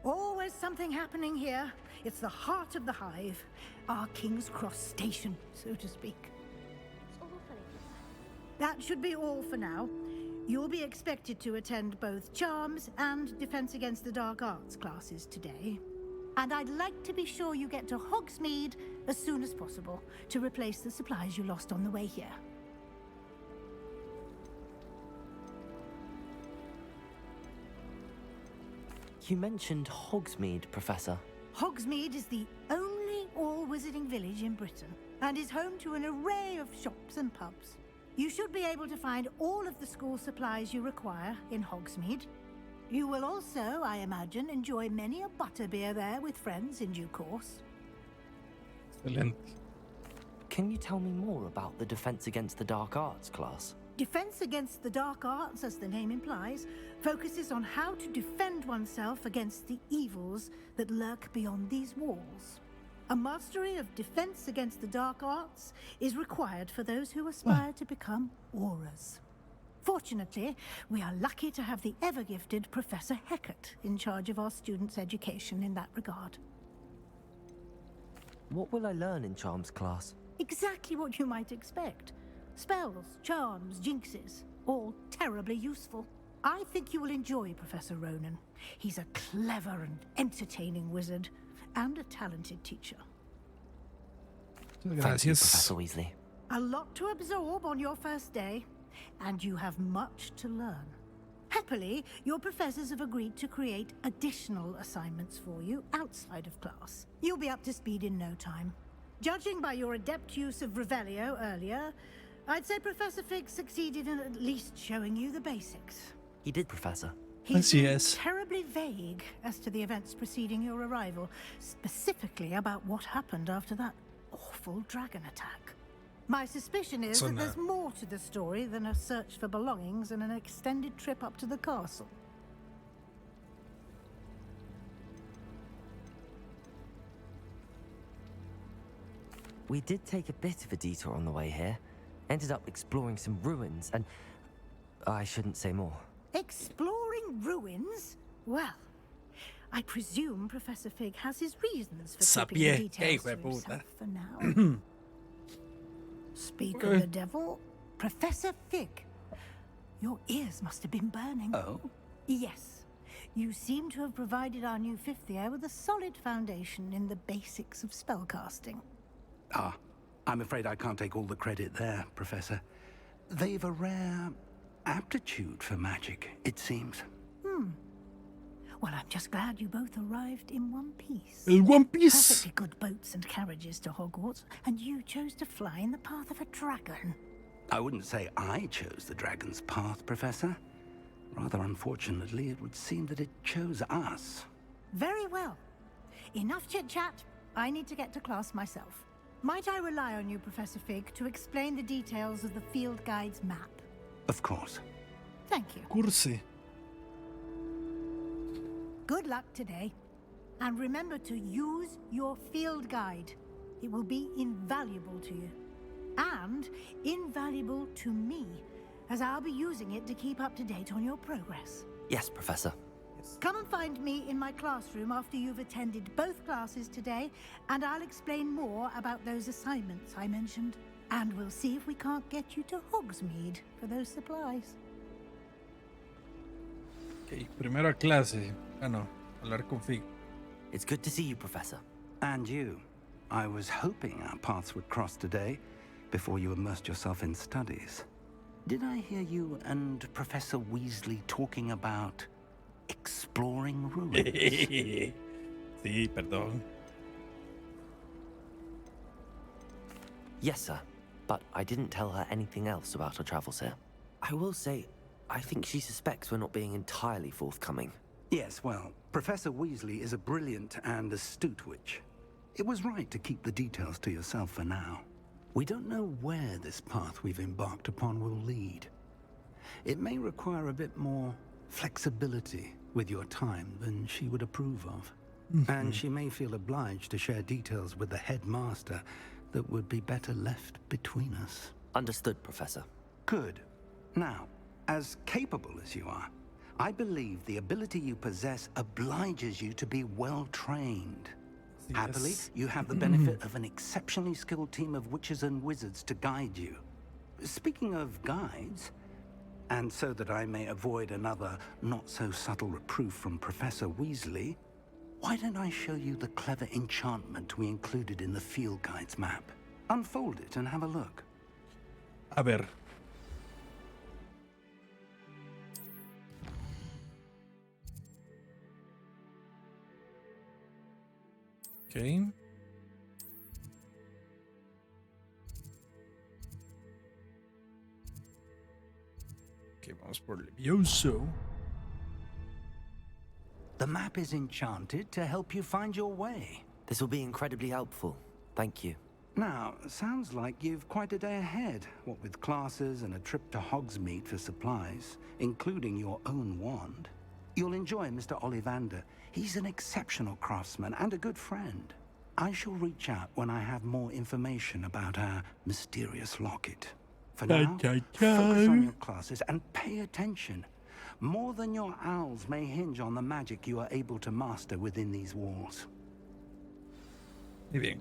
Always something happening here. It's the heart of the hive. Our King's Cross station, so to speak. That should be all for now. You'll be expected to attend both Charms and Defense Against the Dark Arts classes today. And I'd like to be sure you get to Hogsmeade as soon as possible to replace the supplies you lost on the way here. You mentioned Hogsmeade, Professor. Hogsmeade is the only all-wizarding village in Britain and is home to an array of shops and pubs. You should be able to find all of the school supplies you require in Hogsmeade. You will also, I imagine, enjoy many a butterbeer there with friends in due course. Excelente. Can you tell me more about the Defense Against the Dark Arts class? Defense Against the Dark Arts, as the name implies, focuses on how to defend oneself against the evils that lurk beyond these walls. A mastery of Defense Against the Dark Arts is required for those who aspire to become Aurors. Fortunately, we are lucky to have the ever-gifted Professor Hecat in charge of our students' education in that regard. What will I learn in Charms class? Exactly what you might expect. Spells, charms, jinxes, all terribly useful. I think you will enjoy Professor Ronan. He's a clever and entertaining wizard, and a talented teacher. Thank you, Professor Weasley. A lot to absorb on your first day, and you have much to learn. Happily, your professors have agreed to create additional assignments for you outside of class. You'll be up to speed in no time. Judging by your adept use of Revelio earlier, I'd say Professor Fig succeeded in at least showing you the basics. He did, Professor. He's terribly vague as to the events preceding your arrival, specifically about what happened after that awful dragon attack. My suspicion is that there's more to the story than a search for belongings and an extended trip up to the castle. We did take a bit of a detour on the way here. Ended up exploring some ruins and... I shouldn't say more. Exploring ruins? Well, I presume Professor Fig has his reasons for keeping the details to himself for now. Speak of the devil, Professor Fig. Your ears must have been burning. Oh? Yes. You seem to have provided our new fifth year with a solid foundation in the basics of spellcasting. Ah, I'm afraid I can't take all the credit there, Professor. They've a rare aptitude for magic, it seems. Well, I'm just glad you both arrived in one piece. El One Piece. Perfectly good boats and carriages to Hogwarts, and you chose to fly in the path of a dragon. I wouldn't say I chose the dragon's path, Professor. Rather unfortunately, it would seem that it chose us. Very well. Enough chit-chat. I need to get to class myself. Might I rely on you, Professor Fig, to explain the details of the field guide's map? Of course. Thank you. Cursi. Good luck today. And remember to use your field guide. It will be invaluable to you. And invaluable to me, as I'll be using it to keep up to date on your progress. Yes, Professor. Come and find me in my classroom after you've attended both classes today, and I'll explain more about those assignments I mentioned. And we'll see if we can't get you to Hogsmeade for those supplies. Ok, primero a clase. Bueno, hablar con Fig. It's good to see you, Professor. And you. I was hoping our paths would cross today, before you immersed yourself in studies. Did I hear you and Professor Weasley talking about exploring ruins? Sí, perdón. Yes, sir. But I didn't tell her anything else about her travels here. I will say, I think she suspects we're not being entirely forthcoming. Yes, well, Professor Weasley is a brilliant and astute witch. It was right to keep the details to yourself for now. We don't know where this path we've embarked upon will lead. It may require a bit more flexibility with your time than she would approve of. And she may feel obliged to share details with the headmaster that would be better left between us. Understood, Professor. Good. Now, as capable as you are, I believe the ability you possess obliges you to be well trained. Happily, you have the benefit of an exceptionally skilled team of witches and wizards to guide you. Speaking of guides, and so that I may avoid another not-so-subtle reproof from Professor Weasley, why don't I show you the clever enchantment we included in the field guide's map? Unfold it and have a look. A ver. Okay. Ok, vamos por Levioso. The map is enchanted to help you find your way. This will be incredibly helpful. Thank you. Now, sounds like you've quite a day ahead, what with classes and a trip to Hogsmeade for supplies, including your own wand. You'll enjoy Mr. Ollivander. He's an exceptional craftsman and a good friend. I shall reach out when I have more information about our mysterious locket. For now, focus on your classes and pay attention. More than your owls may hinge on the magic you are able to master within these walls. Muy bien.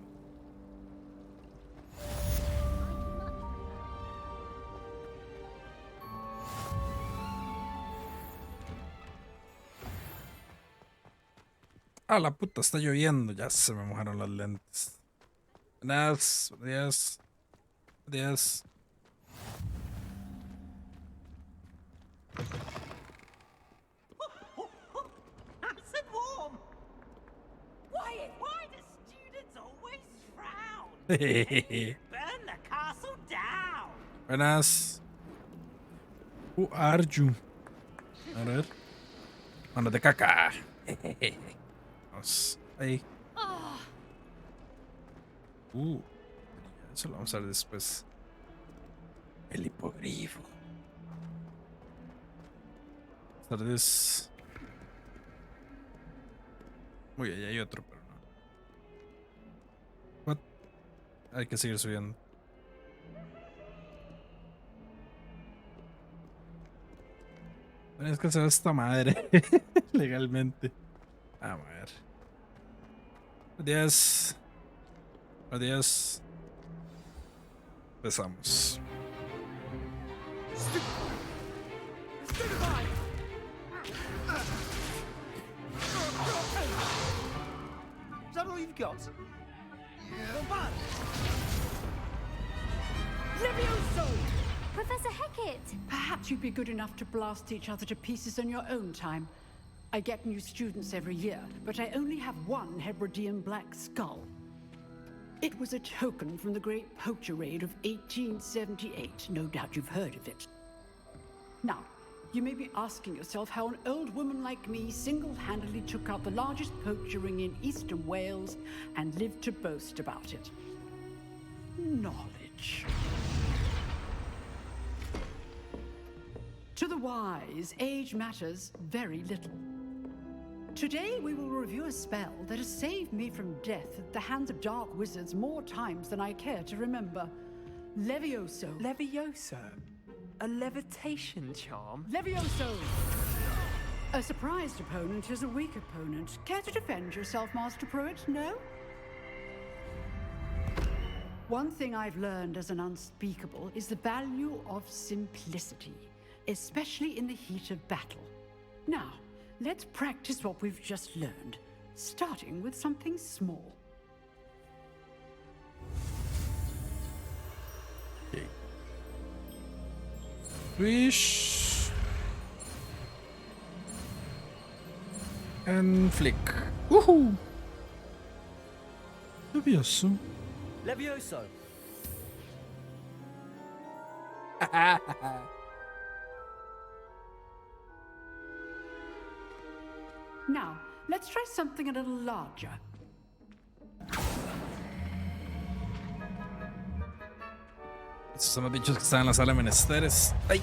Ah, la puta, está lloviendo. Ya se me mojaron las lentes. Buenas, días. Días. Nice and warm. Why do students always frown? Burn the castle down. Buenas. Who are you? A ver. Manos de caca. Vamos. Ahí. Eso lo vamos a ver después. El hipogrifo. Buenas tardes. Uy, ahí hay otro, pero no. What? Hay que seguir subiendo. Tienes que hacer esta madre legalmente. Vamos a ver. Buenos días. Buenos días. Empezamos. Is that all you've got? Well, bad. Levioso! Professor Hecat! Perhaps you'd be good enough to blast each other to pieces in your own time. I get new students every year, but I only have one Hebridean black skull. It was a token from the Great Poacher Raid of 1878. No doubt you've heard of it. Now, you may be asking yourself how an old woman like me single-handedly took out the largest poacher ring in eastern Wales and lived to boast about it. Knowledge. To the wise, age matters very little. Today we will review a spell that has saved me from death at the hands of dark wizards more times than I care to remember. Levioso. Levioso? A levitation charm? Levioso! A surprised opponent is a weak opponent. Care to defend yourself, Master Pruitt? No? One thing I've learned as an unspeakable is the value of simplicity, especially in the heat of battle. Now, let's practice what we've just learned, starting with something small. Okay. Swish. And flick. Woohoo! Levioso. Levioso. Now, let's try something a little larger. Estos son los bichos que están en la sala de menesteres. ¡Ay!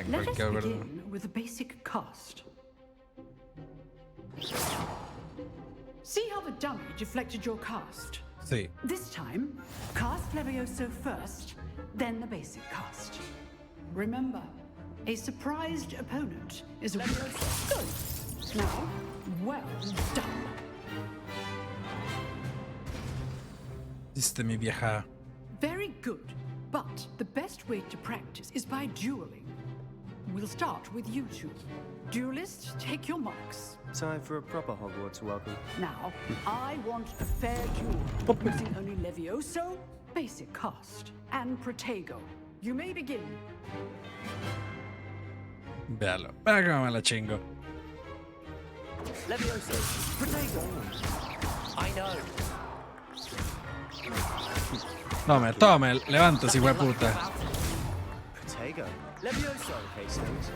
Let us begin with a basic cast. See how the dummy deflected your cast? Sí. This time, cast Levioso first, then the basic cast. Remember, a surprised opponent is a Levioso. Good. Now, well done. Diste mi vieja. Very good, but the best way to practice is by dueling. We'll start with you two. Duelists, take your marks. Time for a proper Hogwarts welcome. Now, I want a fair duel, using only Levioso, basic cast, and Protego. You may begin. Véalo. Vea cómo me la chingo. Levioso. Protego. I know. Tome, levántese, hijo de puta. Protego. Levioso. Hastings.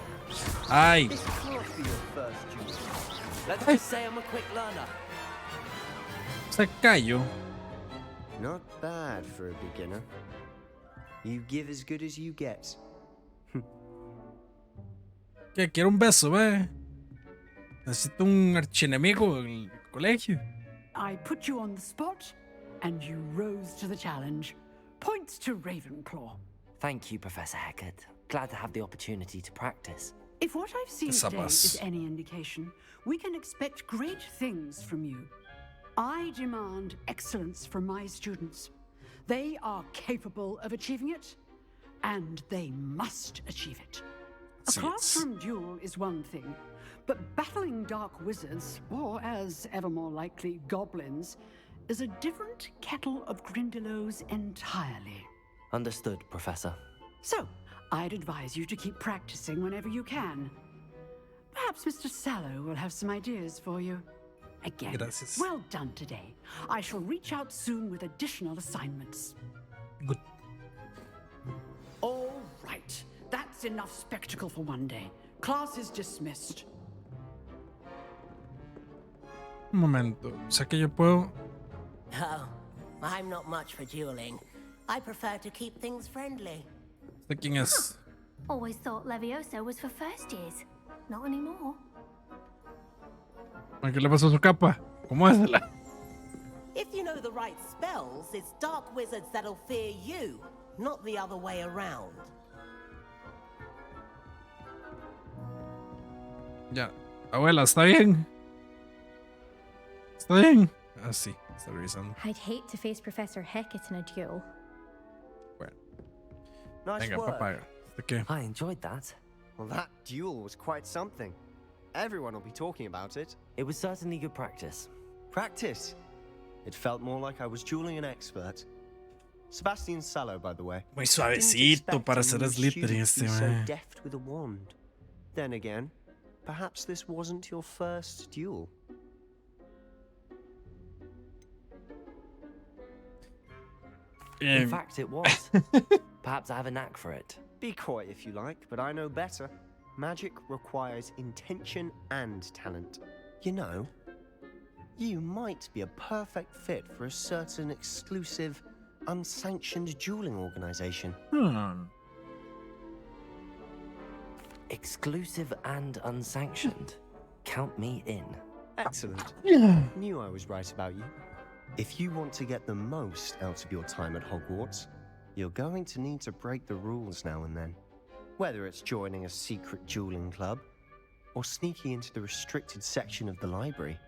Ay. This can't be your first duel. Let's just say I'm a quick learner. Se cayó. Not bad for a beginner. You give as good as you get. ¿Qué? Quiero un beso, ve. Necesito un archienemigo en el colegio. I put you on the spot, and you rose to the challenge. Points to Ravenclaw. Thank you, Professor Hecat. Glad to have the opportunity to practice. If what I've seen today is any indication, we can expect great things from you. I demand excellence from my students. They are capable of achieving it, and they must achieve it. A classroom duel is one thing, but battling dark wizards, or as ever more likely, goblins, is a different kettle of Grindylows entirely. Understood, Professor. So, I'd advise you to keep practicing whenever you can. Perhaps Mr. Sallow will have some ideas for you. Again, Gracias. Well done today. I shall reach out soon with additional assignments. Good. All right. That's enough spectacle for one day. Class is dismissed. Un momento. O sea que yo puedo. Oh, I'm not much for dueling. I prefer to keep things friendly. ¿De quién es? Always thought Levioso was for first years. Not anymore. ¿A qué le pasó a su capa? ¿Cómo es la? If you know the right spells, it's dark wizards that'll fear you, not the other way around. Ya. Abuela, ¿está bien? ¿Está bien? Ah, sí. Está revisando. I'd hate to face Professor Hecat in a duel. Bueno. Nice Venga, work. papá. ¿De qué? I enjoyed that. Well, that duel was quite something. Everyone will be talking about it. It was certainly good practice. Practice? It felt more like I was dueling an expert. Sebastian Sallow, by the way. Muy suavecito para ser Slytherin so man. deft with a wand. Then again, perhaps this wasn't your first duel. In fact, it was. Perhaps I have a knack for it. Be coy if you like, but I know better. Magic requires intention and talent. You know, you might be a perfect fit for a certain exclusive, unsanctioned dueling organization. Exclusive and unsanctioned. Count me in. Excellent. Knew I was right about you. If you want to get the most out of your time at Hogwarts, you're going to need to break the rules now and then. Whether it's joining a secret dueling club or sneaking into the restricted section of the library,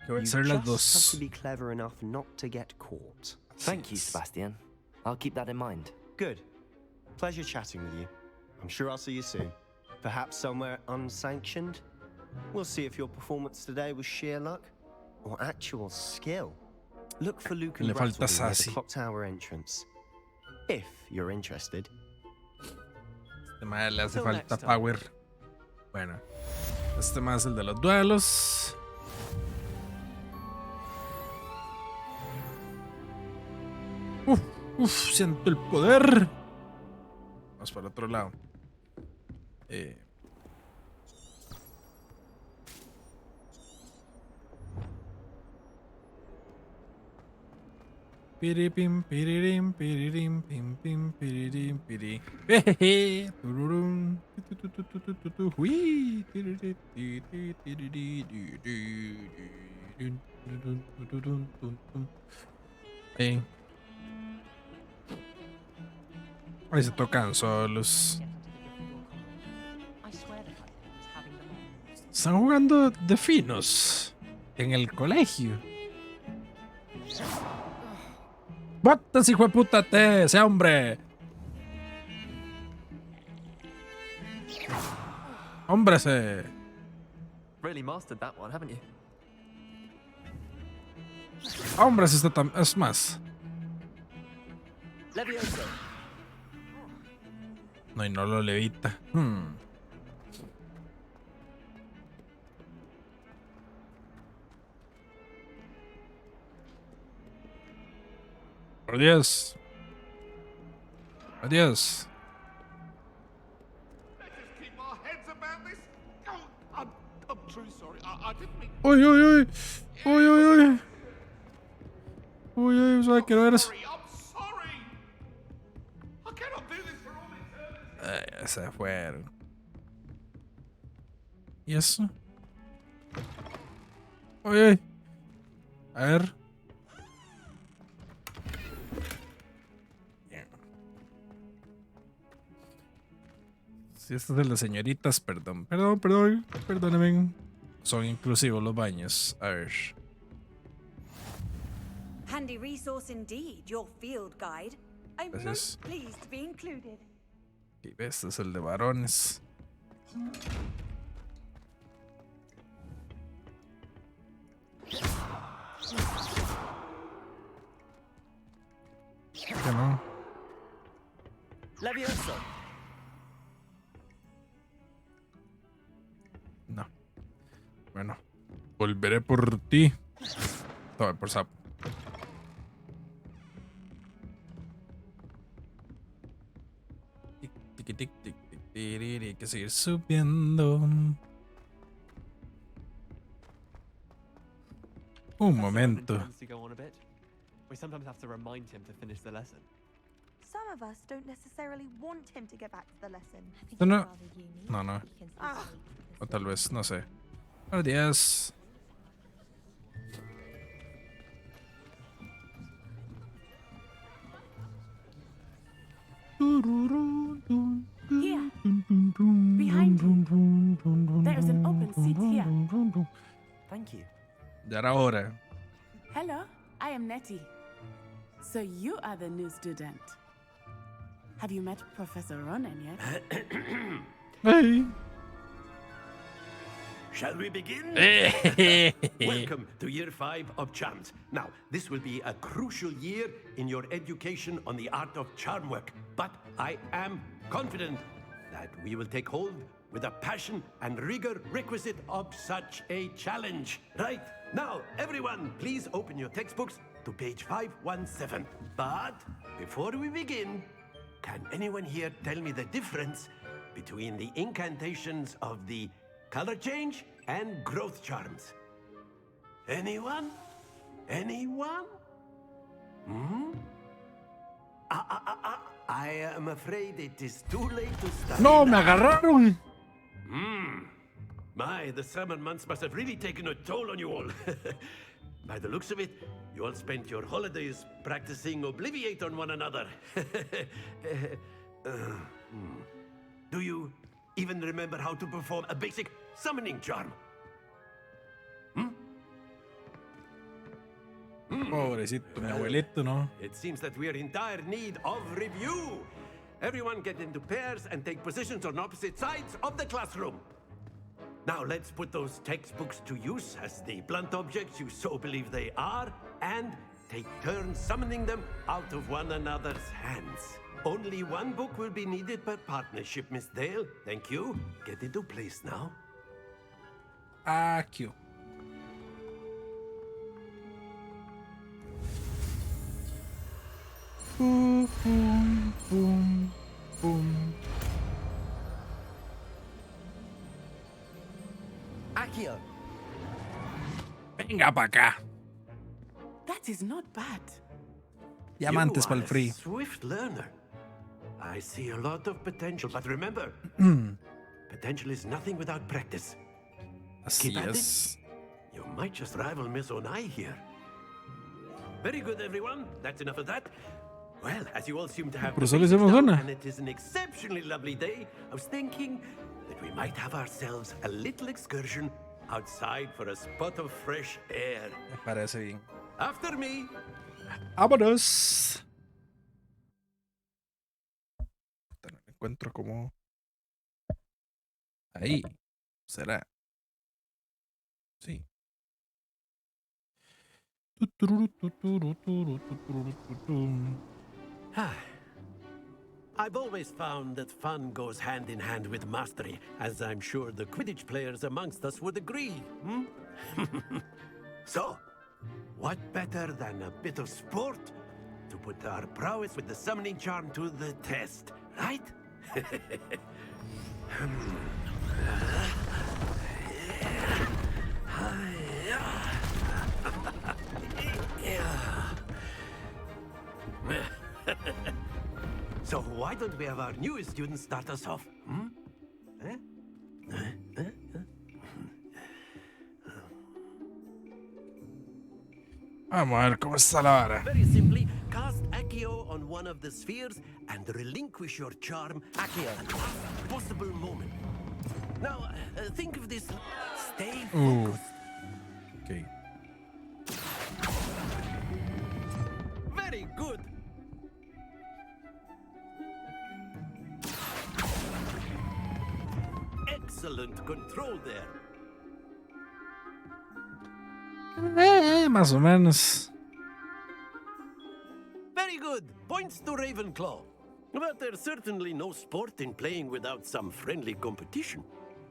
you just have to be clever enough not to get caught. Thank you, Sebastian. I'll keep that in mind. Good. Pleasure chatting with you. I'm sure I'll see you soon. Perhaps somewhere unsanctioned? We'll see if your performance today was sheer luck or actual skill. Look for Luke and Brattleby at the Clock Tower entrance. If you're interested. Este mae le hace falta power. Bueno, este mae es el de los duelos. Siento el poder. Vamos para el otro lado. Piripim, piririm, piririm, pim, pim, piririm, piri. Jejeje. Tururum. Hui. Ahí se tocan solos. Están jugando de finos en el colegio. ¡Botas, hijo de puta! ¡Ese hombre! ¡Hombre, ese! Really mastered that one, haven't you? ¡Hombre, ese está tan... Es más. No, y no lo levita. Adiós. Adiós. Uy, uy, uy. Uy, uy, uy. Uy, uy, ¿sabes qué no eres? Se fueron. ¿Y eso? Uy, uy. A ver. Si este es de las señoritas, perdónenme. Son inclusivos los baños. A ver. Handy resource indeed, your field guide. I'm most pleased to be included. Y este es el de varones. ¿Qué no? No. Bueno, volveré por ti. Toma, por sapo. Tic, tic, tic, tic, hay que seguir subiendo. Un momento. We sometimes have to remind him to finish the lesson. Some of us don't necessarily want him to get back to the lesson. No. O tal vez, no sé. Adiós. Here, behind you. There's an open seat here. Thank you. Ya era hora. Hello, I am Nettie. So you are the new student. Have you met Professor Ronan yet? Hey. Shall we begin? Welcome to year 5 of charms. Now, this will be a crucial year in your education on the art of charm work, but I am confident that we will take hold with the passion and rigor requisite of such a challenge. Right, now, everyone, please open your textbooks to page 517. But before we begin, can anyone here tell me the difference between the incantations of the color change and growth charms? Anyone? Anyone? I am afraid it is too late to start. No, me agarraron. My, the summer months must have really taken a toll on you all. By the looks of it, you all spent your holidays practicing Obliviate on one another. Do you even remember how to perform a basic summoning charm? Pobrecito, mi abuelito, ¿no? It seems that we are in dire need of review. Everyone get into pairs and take positions on opposite sides of the classroom. Now let's put those textbooks to use as the blunt objects you so believe they are, and take turns summoning them out of one another's hands. Only one book will be needed per partnership, Miss Dale. Thank you. Get into place now. Aqui. Boom, boom, boom, boom. Accio. Venga para acá. That is not bad. Diamantes para You el are free. a swift learner. I see a lot of potential, but remember, potential is nothing without practice. Así Keep at es. it. You might just rival Miss Onai here. Very good, everyone. That's enough of that. Well, as you all seem to have Por the eso le basics hicimos down, una. and it is an exceptionally lovely day, I was thinking that we might have ourselves a little excursion outside for a spot of fresh air. Me parece bien. After me. Vámonos. No lo encuentro como. Ahí. ¿Será? Sí. I've always found that fun goes hand in hand with mastery, as I'm sure the Quidditch players amongst us would agree. So, what better than a bit of sport to put our prowess with the summoning charm to the test, right? So why don't we have our newest student start us off? Vamos a ver cómo está la vara. Very simply, cast Accio on one of the spheres and relinquish your charm Accio at the last possible moment. Now, think of this. Stay focused. Okay. Very good. Excellent control there. Más o menos. Very good. Points to Ravenclaw. But there's certainly no sport in playing without some friendly competition.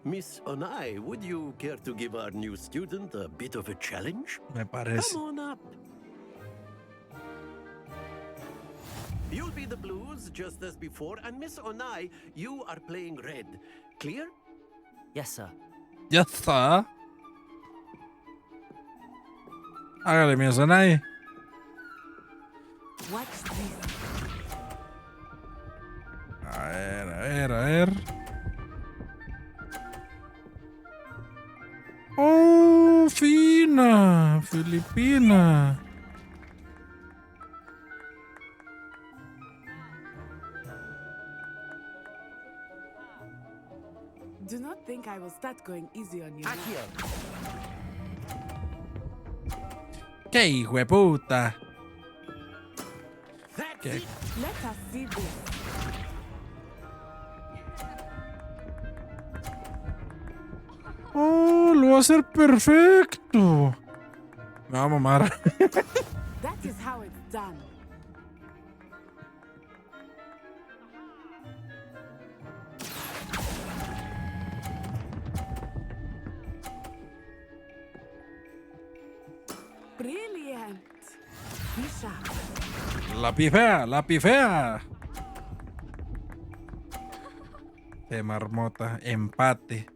Miss Onai, would you care to give our new student a bit of a challenge? Me parece. Come on up. You'll be the blues just as before, and Miss Onai, you are playing red. Clear? Yes, sir. Ya está. Hágale, mi Zonai. What's this? A ver, a ver, a ver. Oh, fina. Filipina. Do not think I will start going easy on you. ¡Qué hijo de puta! ¿Qué? Let us see this. ¡Oh, va a ser perfecto. Me va a mamar. That is how it's done. Brilliant. Misha. La pifea, la pifea. De marmota, empate.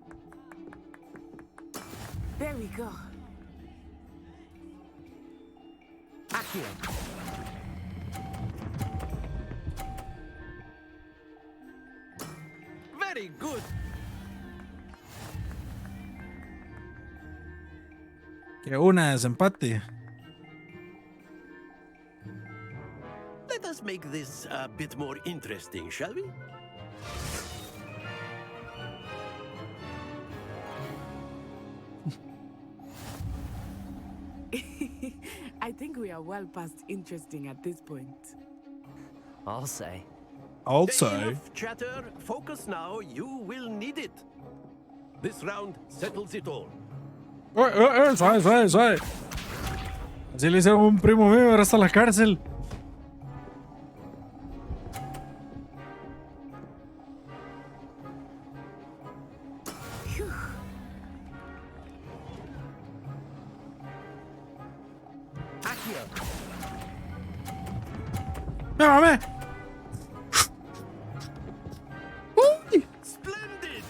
There we go. Accio. Very good. Que una desempate. Let us make this a bit more interesting, shall we? I think we are well past interesting at this point. I'll say. Enough chatter. Focus now. You will need it. This round settles it all. Suave, suave, suave. Así le hicieron a un primo mío, ahora está en la cárcel. ¡Me mamé! ¡Uy! Splendid.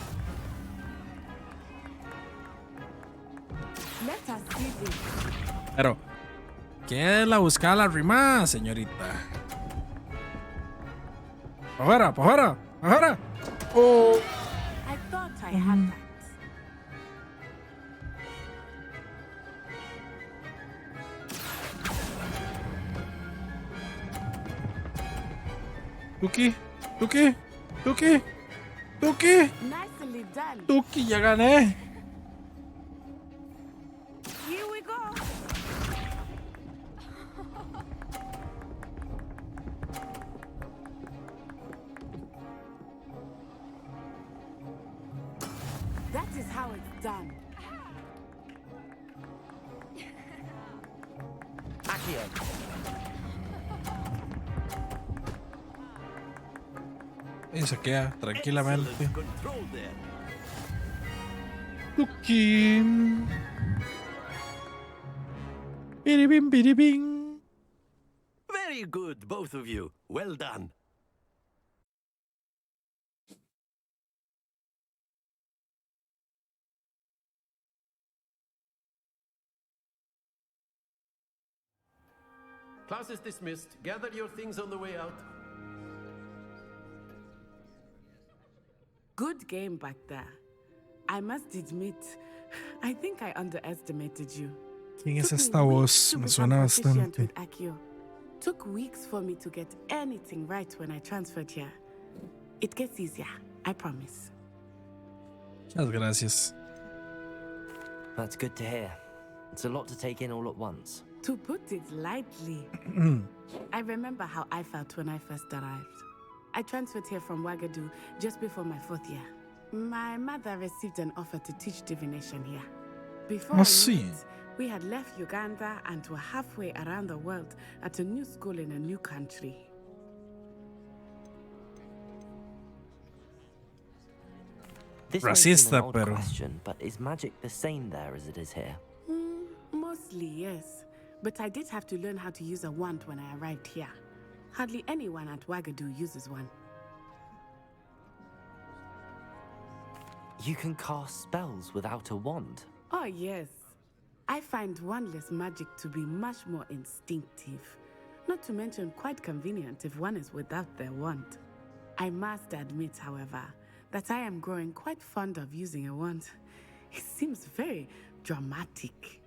Let us see this. Pero, ¿qué la buscaba la rima, señorita? ¡Afuera, afuera, afuera! ¡Oh! I thought I had that. Tuki, Tuki, Tuki, Tuki. Nicely done. Tuki, ya gané. Here we go. That is how it's done. Accio. Y se queda tranquilamente. Excellent control there. Tuki. Biribim, biribim. Very good, both of you. Well done. Class is dismissed. Gather your things on the way out. Good game back there. I must admit, I think I underestimated you. ¿Quién es Took me esta weeks voz? to Me become suena proficient bastante. with Accio. Took weeks for me to get anything right when I transferred here. It gets easier, I promise. Muchas gracias. That's good to hear. It's a lot to take in all at once. To put it lightly, I remember how I felt when I first arrived. I transferred here from Ouagadougou just before my 4th year. My mother received an offer to teach divination here. Before I knew it, we had left Uganda and were halfway around the world at a new school in a new country. This may seem Racista, an odd pero. question, but is magic the same there as it is here? Mostly, yes. But I did have to learn how to use a wand when I arrived here. Hardly anyone at Ouagadougou uses one. You can cast spells without a wand. Oh, yes. I find wandless magic to be much more instinctive. Not to mention quite convenient if one is without their wand. I must admit, however, that I am growing quite fond of using a wand. It seems very dramatic.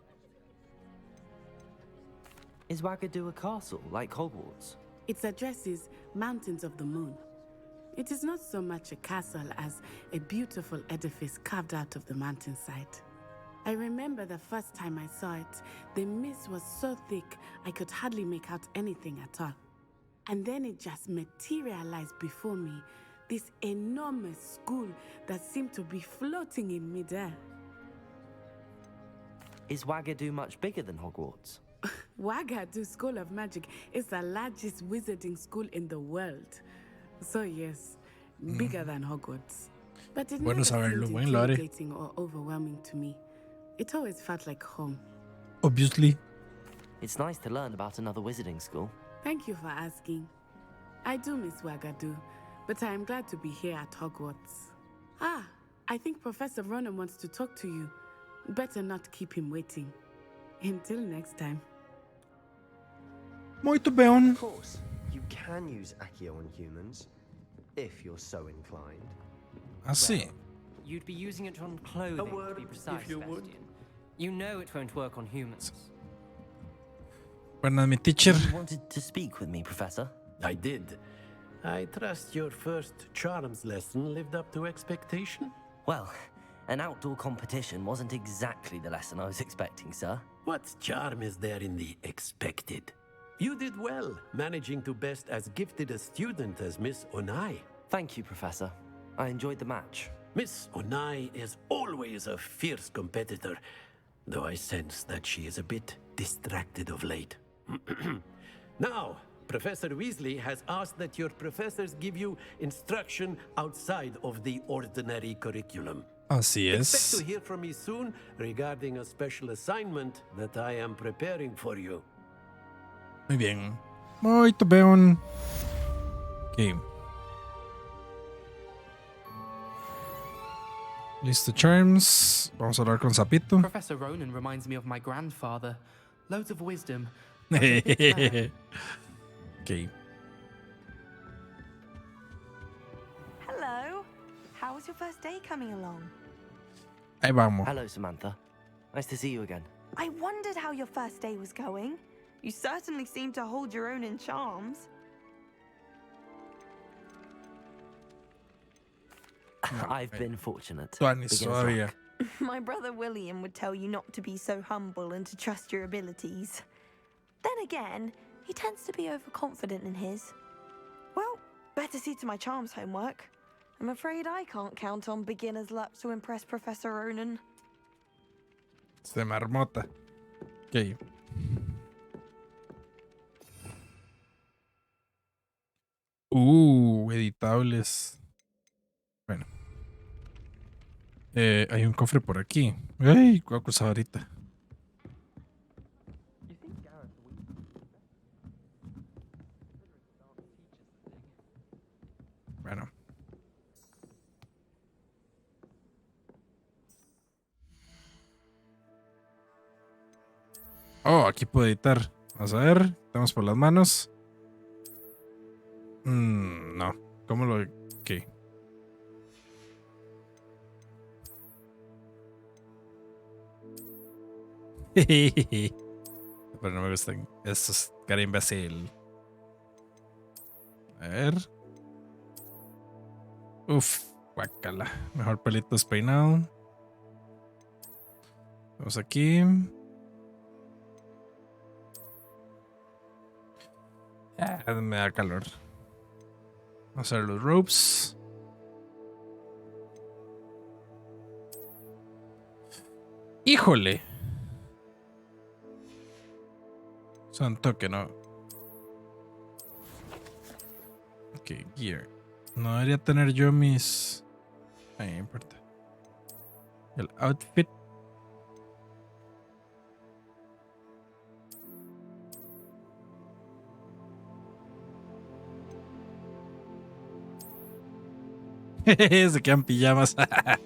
Is Ouagadougou a castle, like Hogwarts? Its address is Mountains of the Moon. It is not so much a castle as a beautiful edifice carved out of the mountainside. I remember the first time I saw it, the mist was so thick I could hardly make out anything at all. And then it just materialized before me, this enormous school that seemed to be floating in midair. Is Wagadu much bigger than Hogwarts? Wagadu School of Magic is the largest wizarding school in the world. So yes, bigger than Hogwarts. But it Bueno never saberlo, seemed buen lore. intimidating or overwhelming to me. It always felt like home. Obviously. It's nice to learn about another wizarding school. Thank you for asking. I do miss Wagadu, but I am glad to be here at Hogwarts. Ah, I think Professor Ronan wants to talk to you. Better not keep him waiting. Until next time. Muito bem. Of course, you can use Accio on humans, if you're so inclined. Ah, sí. You'd be using it on clothing, to be precise, Sebastian. You know it won't work on humans. Bueno, mi teacher. You wanted to speak with me, Professor? I did. I trust your first charms lesson lived up to expectation? Well, an outdoor competition wasn't exactly the lesson I was expecting, sir. What charm is there in the expected? You did well, managing to best as gifted a student as Miss Onai. Thank you, Professor. I enjoyed the match. Miss Onai is always a fierce competitor, though I sense that she is a bit distracted of late. Now, Professor Weasley has asked that your professors give you instruction outside of the ordinary curriculum. Así Expect es. to hear from me soon regarding a special assignment that I am preparing for you. Muy bien. Muito bem. Ok. Listo, Charms. Vamos a hablar con Zapito. Professor Ronan reminds me of my grandfather. Loads of wisdom. Ok. Hello. How was your first day coming along? Ahí vamos. Hello, Samantha. Nice to see you again. I wondered how your first day was going. You certainly seem to hold your own in charms. I've been fortunate. Tuanis Beginner's todavía. luck. My brother William would tell you not to be so humble and to trust your abilities. Then again, he tends to be overconfident in his. Well, better see to my charms homework. I'm afraid I can't count on beginner's luck to impress Professor Ronan. Se marmota. Ok. Editables. Bueno. Hay un cofre por aquí. Ay, voy a cruzar ahorita. Bueno. Oh, aquí puedo editar. Vamos a ver. Estamos por las manos. No. ¿Cómo lo...? ¿Qué? Pero no me gustan estos cara imbécil. A ver. Uf, guacala. Mejor pelito despeinado. Vamos aquí. Me da calor. Vamos a ver los ropes. ¡Híjole! Son toque, ¿no? Ok, gear. No debería tener yo mis... Ay, no importa. El outfit. Se quedan pijamas. Está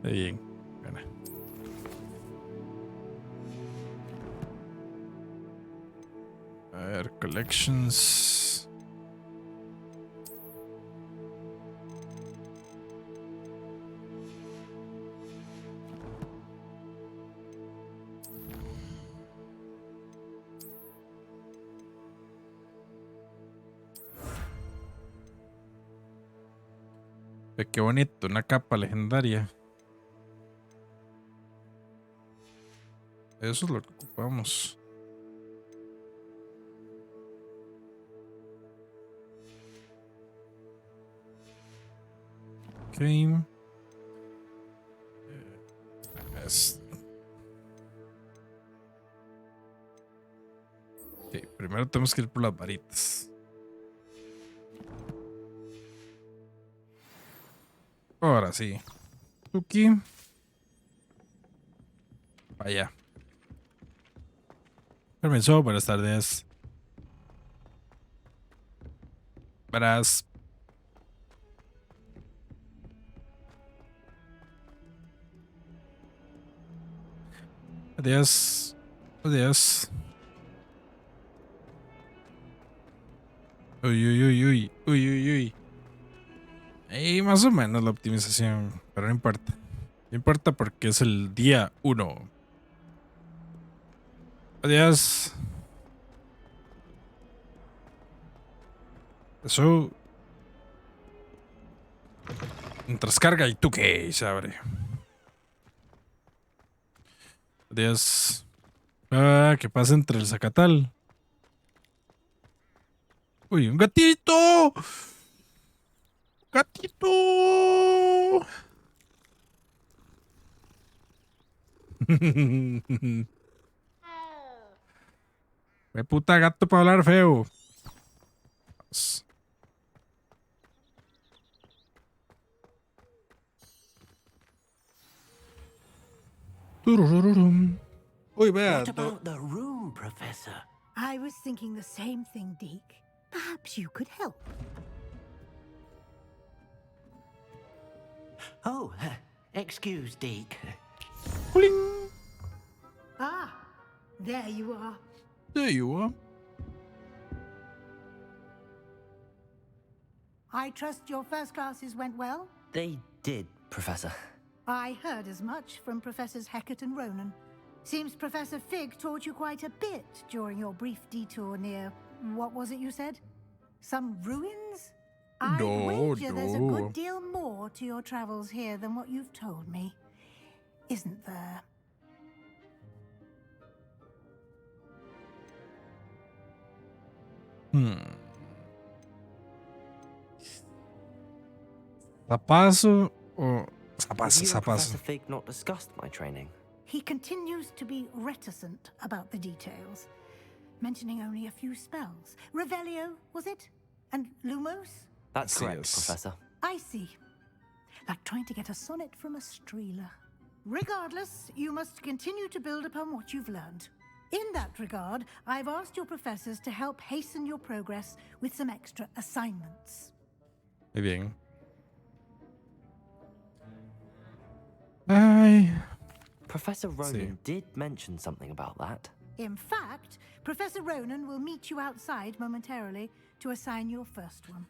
bien. Bueno. A ver, collections. Qué bonito, una capa legendaria. Eso es lo que ocupamos. Ok. primero tenemos que ir por las varitas. Ahora sí. Tuki. Vaya. Permiso, buenas tardes. Verás. Adiós. Adiós. Uy, uy, uy, uy. Uy, uy, uy. Ahí más o menos la optimización. Pero no importa. No importa porque es el día 1. Adiós. Eso. Mientras carga y tú que se abre. Adiós. Ah, ¿qué pasa entre el zacatal? Uy, un gatito. Gatito. Me puta gato para hablar feo. Uy, vea. What about the room, Professor? I was thinking the same thing, Deke. Perhaps you could help. Oh, excuse, Deke. Bling. Ah, there you are. There you are. I trust your first classes went well? They did, Professor. I heard as much from Professors Hecat and Ronan. Seems Professor Fig taught you quite a bit during your brief detour near, what was it you said? Some ruins? I wager there's a good deal more to your travels here than what you've told me. Isn't there? Zapazo o Have you and Professor zapazo. Fig not discussed my training? He continues to be reticent about the details, mentioning only a few spells. Revelio, was it? And Lumos? That's correct, Professor. I see. Like trying to get a sonnet from a streeler. Regardless, you must continue to build upon what you've learned. In that regard, I've asked your professors to help hasten your progress with some extra assignments. Muy bien. Ay. Professor Ronan did mention something about that. In fact, Professor Ronan will meet you outside momentarily to assign your first one.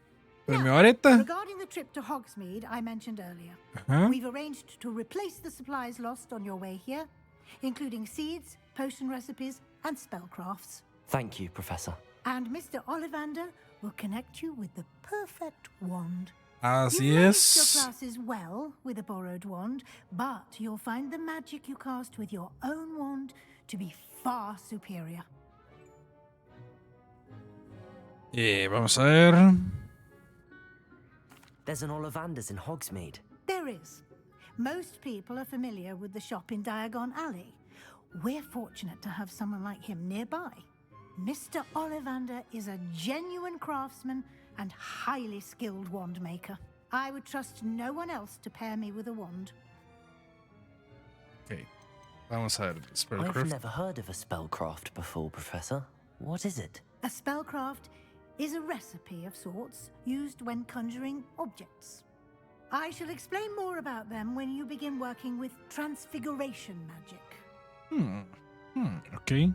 Now, regarding the trip to Hogsmeade I mentioned earlier, Uh-huh. we've arranged to replace the supplies lost on your way here, including seeds, potion recipes, and spellcrafts. Thank you, Professor. And Mr. Ollivander will connect you with the perfect wand. Así You've managed your es. classes well with a borrowed wand, but you'll find the magic you cast with your own wand to be far superior. Vamos a ver. There's an Ollivander's in Hogsmeade. There is. Most people are familiar with the shop in Diagon Alley. We're fortunate to have someone like him nearby. Mr. Ollivander is a genuine craftsman and highly skilled wand maker. I would trust no one else to pair me with a wand. Ok. Vamos a ver. I've Spellcraft. never heard of a spellcraft before, Professor. What is it? A spellcraft is a recipe of sorts used when conjuring objects. I shall explain more about them when you begin working with transfiguration magic. Ok.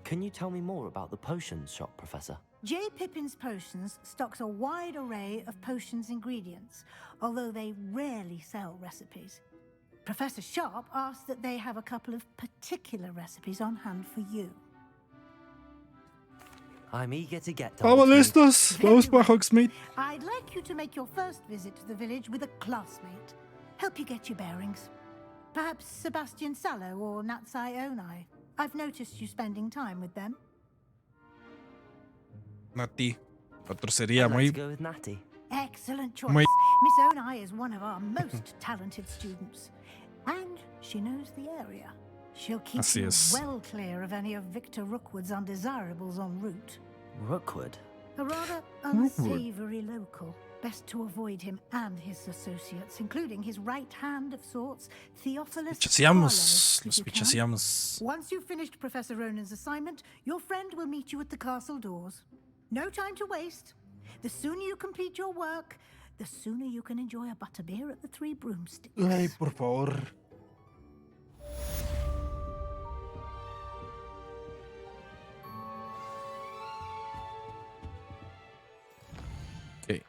Can you tell me more about the potions shop, Professor? J. Pippin's Potions stocks a wide array of potions ingredients, although they rarely sell recipes. Professor Sharp asked that they have a couple of particular recipes on hand for you. I'm eager to get to Vamos Hogsmeade. listos. Vamos para Hogsmeade. I'd like you to make your first visit to the village with a classmate. Help you get your bearings. Perhaps Sebastian Sallow or Natsai Onai. I've noticed you spending time with them. Nati. Otro sería I'd like muy. to go with Natty. Excellent choice. Muy- Miss Onai is one of our most talented students. And she knows the area. She'll keep Así you es. well clear of any of Victor Rookwood's undesirables en route. Rookwood? A rather unsavory local. Best to avoid him and his associates, including his right hand of sorts, Theophilus Pichaseamos. Harlow, Los if you can. pichaseamos. Once you've finished Professor Ronan's assignment, your friend will meet you at the castle doors. No time to waste. The sooner you complete your work, the sooner you can enjoy a butterbeer at the Three Broomsticks. Ay, por favor. Okay.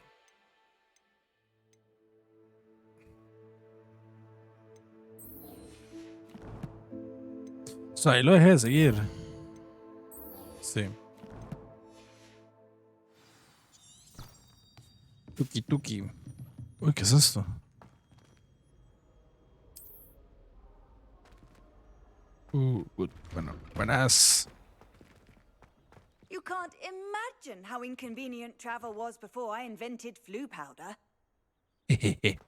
O sea, ahí lo dejé de seguir. Sí. Tuki tuki. Uy, ¿qué es esto? Good. Bueno, buenas. You can't imagine how inconvenient travel was before I invented flu powder. Jejeje.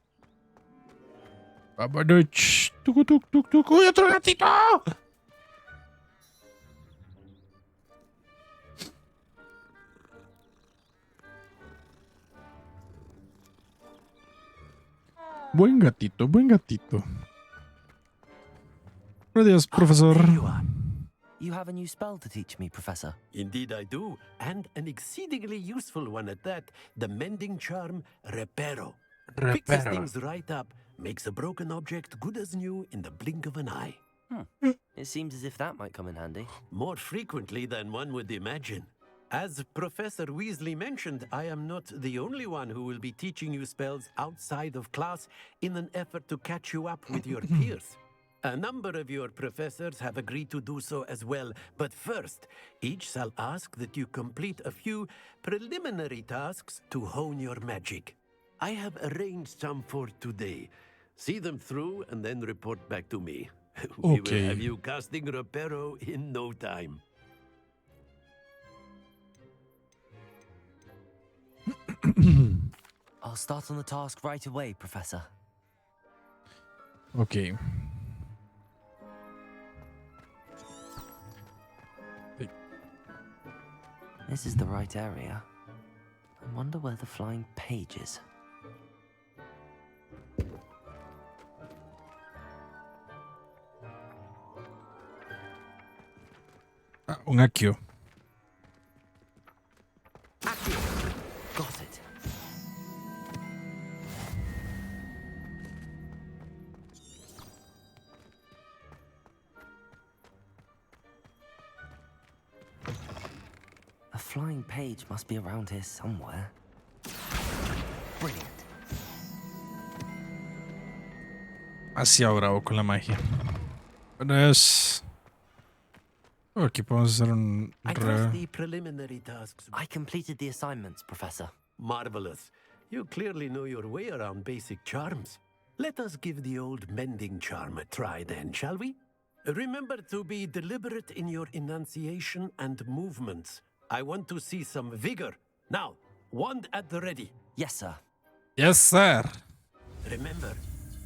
Vámonos. Tucu, tuc, tuc, tuc. ¡Uy, otro gatito! Buen gatito, buen gatito. Adiós, profesor. There you are. You have a new spell to teach me, Professor. Indeed I do, and an exceedingly useful one at that. The mending charm, Reparo. Fixes Reparo. things right up, makes a broken object good as new in the blink of an eye. It seems as if that might come in handy. More frequently than one would imagine. As Professor Weasley mentioned, I am not the only one who will be teaching you spells outside of class in an effort to catch you up with your peers. A number of your professors have agreed to do so as well, but first, each shall ask that you complete a few preliminary tasks to hone your magic. I have arranged some for today. See them through and then report back to me. We will have you casting Reparo in no time. I'll start on the task right away, Professor. Okay. This is the right area. I wonder where the flying page is. Ah, un Accio. Got it. A flying page must be around here somewhere. Brilliant. Demasiado bravo con la magia. Bueno, es... Oh, aquí podemos hacer un... I trust the preliminary tasks. I completed the assignments, Professor. Marvelous. You clearly know your way around basic charms. Let us give the old mending charm a try then, shall we? Remember to be deliberate in your enunciation and movements. I want to see some vigor. Now, wand at the ready. Yes, sir. Yes, sir. Remember,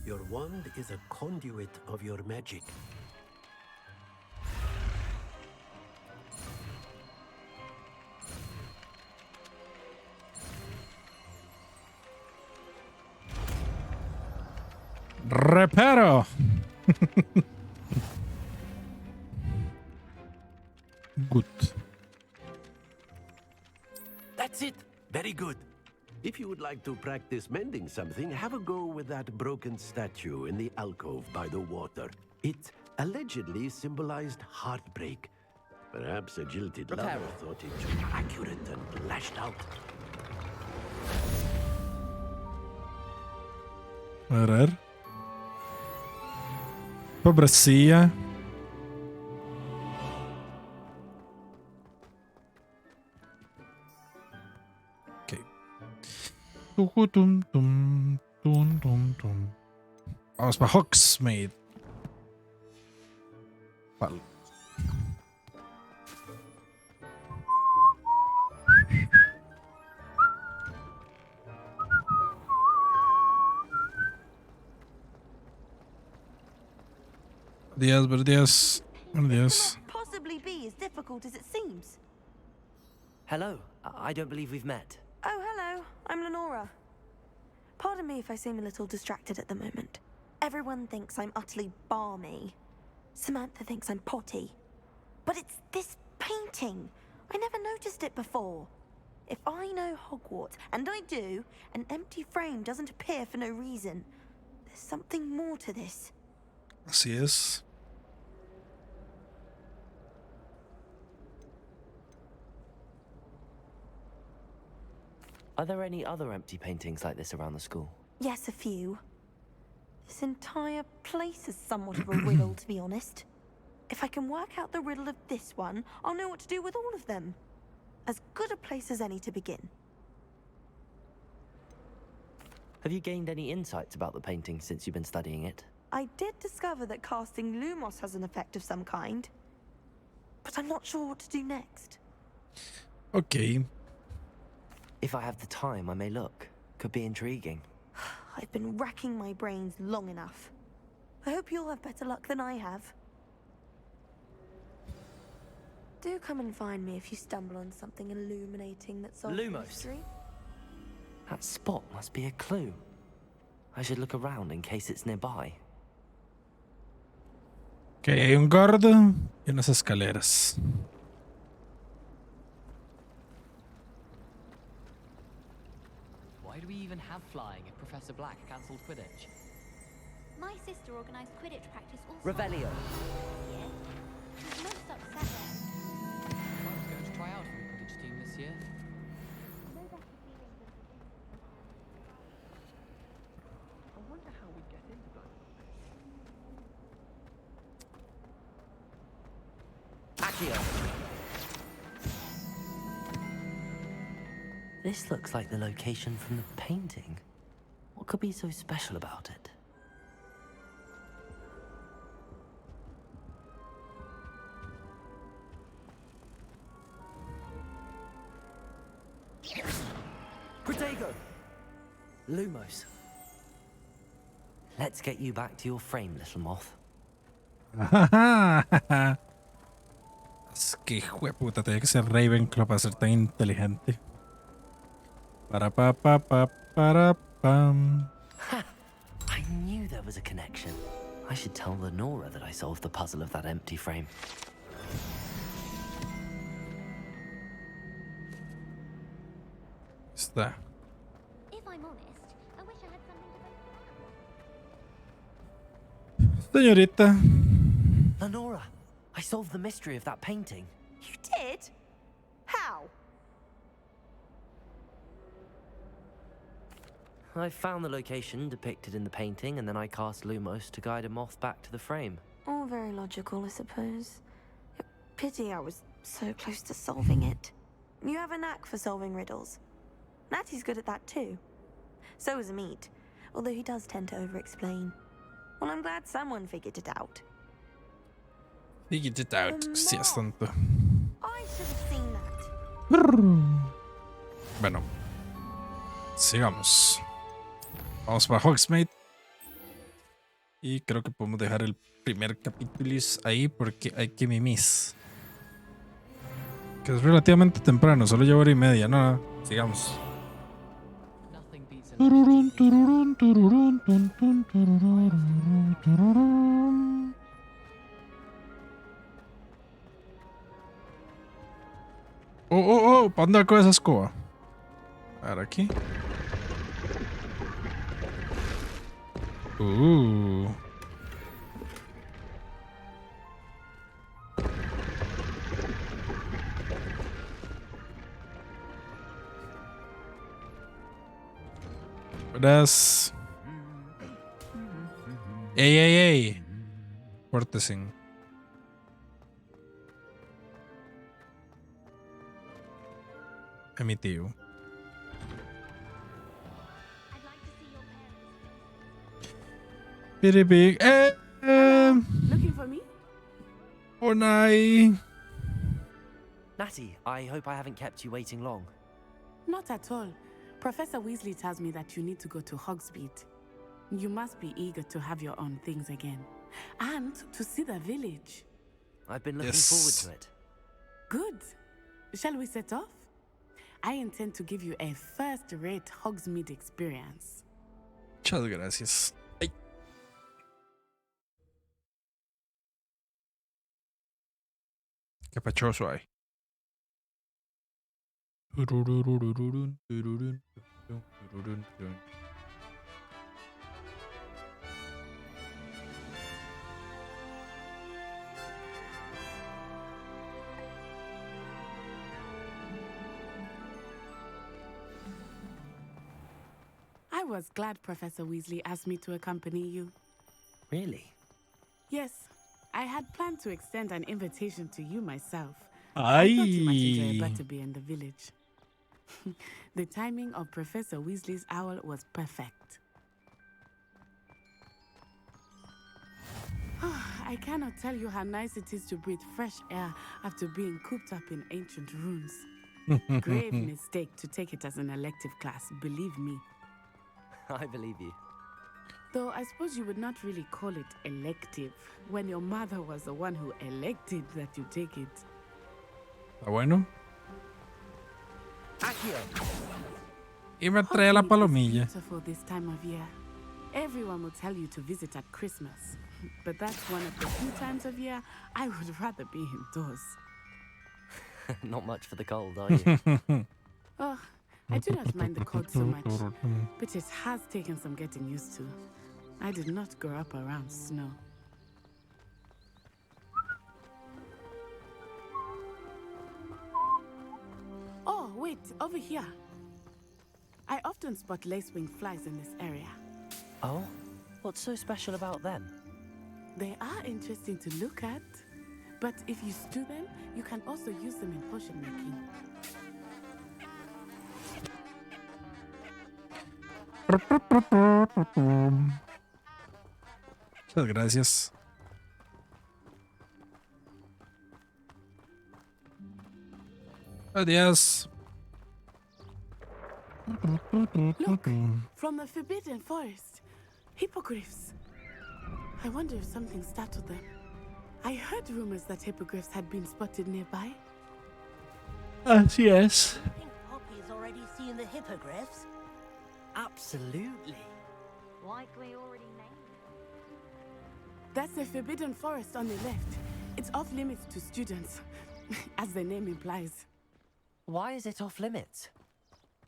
your wand is a conduit of your magic. Reparo. Good. That's it. Very good. If you would like to practice mending something, have a go with that broken statue in the alcove by the water. It allegedly symbolized heartbreak. Perhaps a jilted lover thought it too accurate and lashed out. A ver. Pobrecilla. Ok. Tucutum, tum, tum, tum, tum. Vamos para Hogsmeade. Vale. días, buenos días. Buenos días. Possibly be as difficult as it seems. Hello. I don't believe we've met. Oh, hello. I'm Lenora. Pardon me if I seem a little distracted at the moment. Everyone thinks I'm utterly balmy. Samantha thinks I'm potty. But it's this painting. I never noticed it before. If I know Hogwarts, and I do, an empty frame doesn't appear for no reason. There's something more to this. Así es. Are there any other empty paintings like this around the school? Yes, a few. This entire place is somewhat of a riddle, to be honest. If I can work out the riddle of this one, I'll know what to do with all of them. As good a place as any to begin. Have you gained any insights about the painting since you've been studying it? I did discover that casting Lumos has an effect of some kind. But I'm not sure what to do next. Okay. If I have the time, I may look. Could be intriguing. I've been racking my brains long enough. I hope you'll have better luck than I have. Do come and find me if you stumble on something illuminating that solves the Lumos. mystery. That spot must be a clue. I should look around in case it's nearby. Ok, hay un gordo y unas escaleras. Why do we even have flying if Professor Black cancelled Quidditch? My sister organised Quidditch practice also. Revelio. Yeah. She's most upset there. I was going to try out for the Quidditch team this year. No better feeling than to I wonder how we'd get into that. Accio. This looks like the location from the painting. What could be so special about it? Protego! Lumos. Let's get you back to your frame, little moth. Es que hijo de puta, tenía que ser Ravenclaw para ser tan inteligente. Para pam. I knew there was a connection. I should tell Lenora that I solved the puzzle of that empty frame. Está. If I'm honest, I wish I had something to Señorita. Lenora, I solved the mystery of that painting. You did? How? I found the location depicted in the painting, and then I cast Lumos to guide a moth back to the frame. All very logical, I suppose. Pity I was so close to solving it. You have a knack for solving riddles. Natty's good at that too. So is Amit, although he does tend to over-explain. Well, I'm glad someone figured it out. Figured it out. Sí, es tonto. I should have seen that. Bueno. Sigamos. Vamos para Hogsmeade. Y creo que podemos dejar el primer capítulo ahí porque hay que mimis. Que es relativamente temprano, solo llevo hora y media. No, sigamos. Oh, ¿para dónde va con esa escoba? A ver, aquí. Buenas. ¡Ey! Pórtesen. Es mi tío. Pretty big. Looking for me? Oh, no. Natty, I hope I haven't kept you waiting long. Not at all. Professor Weasley tells me that you need to go to Hogsmeade. You must be eager to have your own things again. and to see the village. I've been looking forward to it. Good. Shall we set off? I intend to give you a first-rate Hogsmeade experience. Muchas gracias. Ay. Qué pachoso hay. I was glad Professor Weasley asked me to accompany you. Really? Yes, I had planned to extend an invitation to you myself. I thought you might enjoy a butterbeer in the village. The timing of Professor Weasley's owl was perfect. I cannot tell you how nice it is to breathe fresh air after being cooped up in ancient rooms. Grave mistake to take it as an elective class, believe me. I believe you. Though I suppose you would not really call it elective when your mother was the one who elected that you take it. ¿Está bueno? Y me trae la palomilla. Beautiful this time of year. Everyone will tell you to visit at Christmas, but that's one of the few times of year I would rather be indoors. Not much for the cold, are you? Oh, I do not mind the cold so much, but it has taken some getting used to. I did not grow up around snow. Oh, wait, over here. I often spot lacewing flies in this area. Oh? What's so special about them? They are interesting to look at, but if you stew them, you can also use them in potion making. Muchas gracias. Adiós. Look, from the Forbidden Forest. Hippogriffs. I wonder if something startled them. I heard rumors that hippogriffs had been spotted nearby. Así es. I think Poppy's already seen the hippogriffs. Absolutely. Likely already named it. That's the Forbidden Forest on the left. It's off limits to students, as the name implies. Why is it off limits?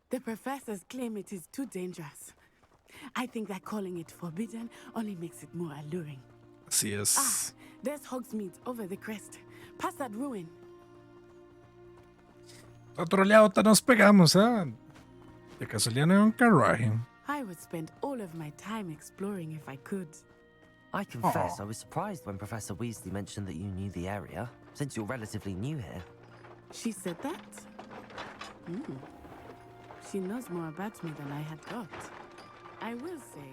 The professors claim it is too dangerous. I think that calling it forbidden only makes it more alluring. Así es. Ah, there's Hogsmeade over the crest. Past that ruin. Otro lado nos pegamos, ¿eh? De casualidad no hay un carruaje. I would spend all of my time exploring if I could. I confess, I was surprised when Professor Weasley mentioned that you knew the area, since you're relatively new here. She said that? She knows more about me than I had thought. I will say,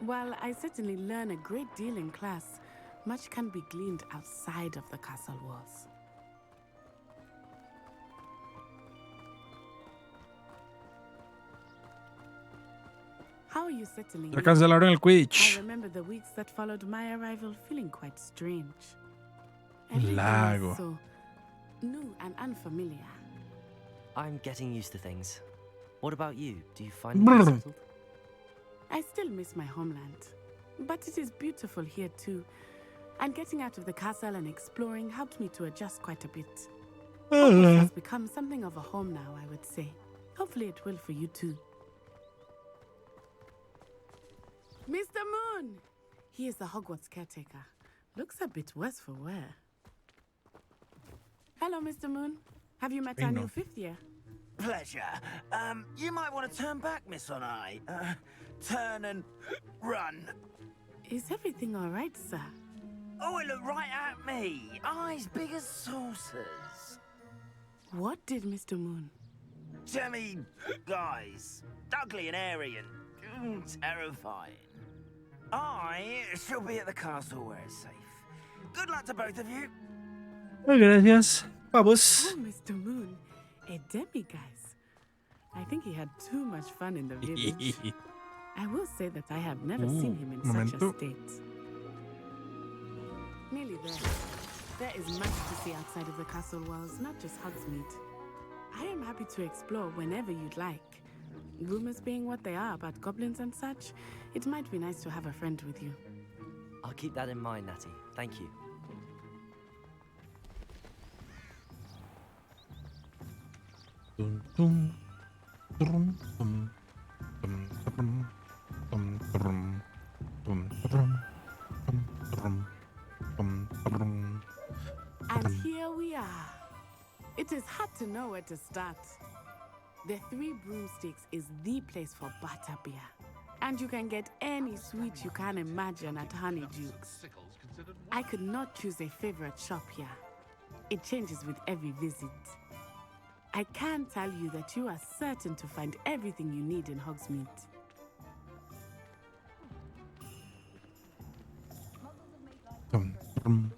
while I certainly learn a great deal in class, much can be gleaned outside of the castle walls. How are you settling Ya in? cancelaron el Quidditch. I remember the weeks that followed my arrival feeling quite strange. El Everything lago. was so new and unfamiliar. I'm getting used to things. What about you? Do you find it settled? I still miss my homeland, but it is beautiful here too. And getting out of the castle and exploring helped me to adjust quite a bit. Hogwarts has become something of a home now, I would say. Hopefully it will for you too. Mr. Moon! He is the Hogwarts caretaker. Looks a bit worse for wear. Hello, Mr. Moon. Have you met our new fifth year? Pleasure. You might want to turn back, Miss On Eye. Turn and run. Is everything all right, sir? Oh, it looked right at me. Eyes big as saucers. What did Mr. Moon? Jemmy guys. Ugly and airy and terrifying. I shall be at the castle where it's safe. Good luck to both of you. Gracias. Vamos. Oh, Mr. Moon. A demiguise. I think he had too much fun in the village. I will say that I have never seen him in such a state. Nearly there. There is much to see outside of the castle walls, not just Hogsmeade. I am happy to explore whenever you'd like. Rumors being what they are about goblins and such, it might be nice to have a friend with you. I'll keep that in mind, Natty. Thank you. Dum, dum, dum, dum, dum, dum, dum, dum, dum, dum, dum, dum, dum. And here we are. It is hard to know where to start. The Three Broomsticks is the place for butterbeer. And you can get any sweet you can imagine at Honeydukes. I could not choose a favorite shop here. It changes with every visit. I can tell you that you are certain to find everything you need in Hogsmeade. Dum, dum,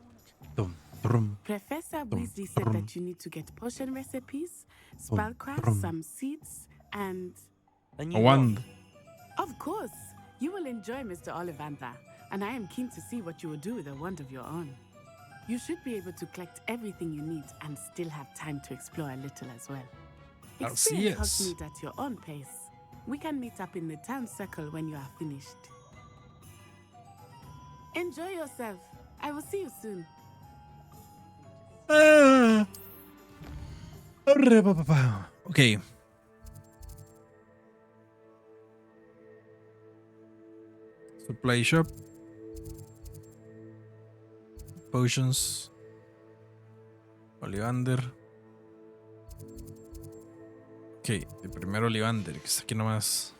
dum, dum. Professor Weasley said that you need to get potion recipes, spellcraft, some seeds, and... A wand. Of course! You will enjoy Mr. Ollivander, and I am keen to see what you will do with a wand of your own. You should be able to collect everything you need and still have time to explore a little as well. Experience Hogsmeade at your own pace. We can meet up in the town circle when you are finished. Enjoy yourself. I will see you soon. Okay. Supply shop. Potions. Ollivander. Ok, el primero Ollivander, que está aquí nomás.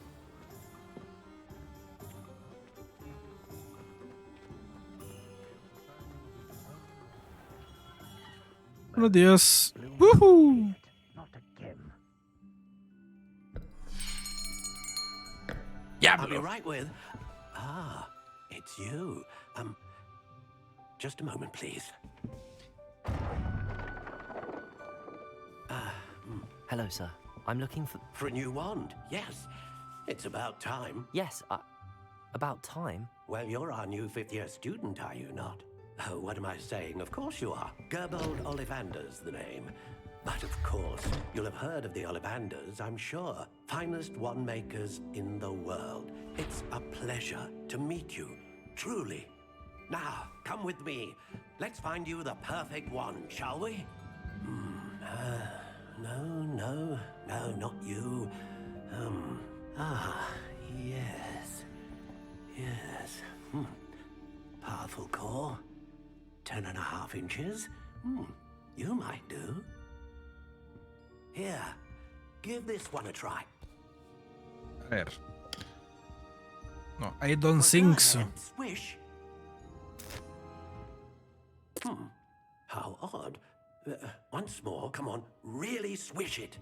Buenos días. ¡Woohoo! I'll be right with. Ah, it's you. Just a moment, please. Hello, sir. I'm looking for a new wand. Yes, it's about time. Yes, about time? Well, you're our new fifth-year student, are you not? Oh, what am I saying? Of course you are. Gerbold Ollivander's the name. But of course, you'll have heard of the Ollivanders, I'm sure. Finest wand makers in the world. It's a pleasure to meet you, truly. Now, come with me. Let's find you the perfect wand, shall we? No, not you. Yes. Powerful core. 10.5 inches. You might do. Here, give this one a try. A ver. No, I don't think so. Swish. How odd. Once more, come on, really swish it.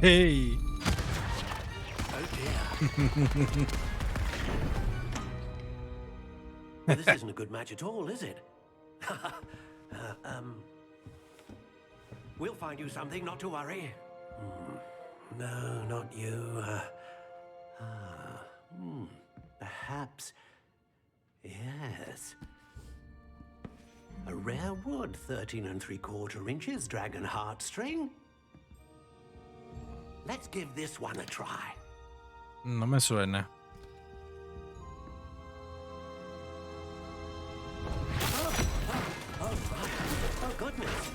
Hey! Oh dear. Well, this isn't a good match at all, is it? We'll find you something, not to worry. No, not you. Perhaps. Yes. A rare wood, 13 3/4 inches, dragon heartstring. Let's give this one a try. No me suena. Oh, goodness.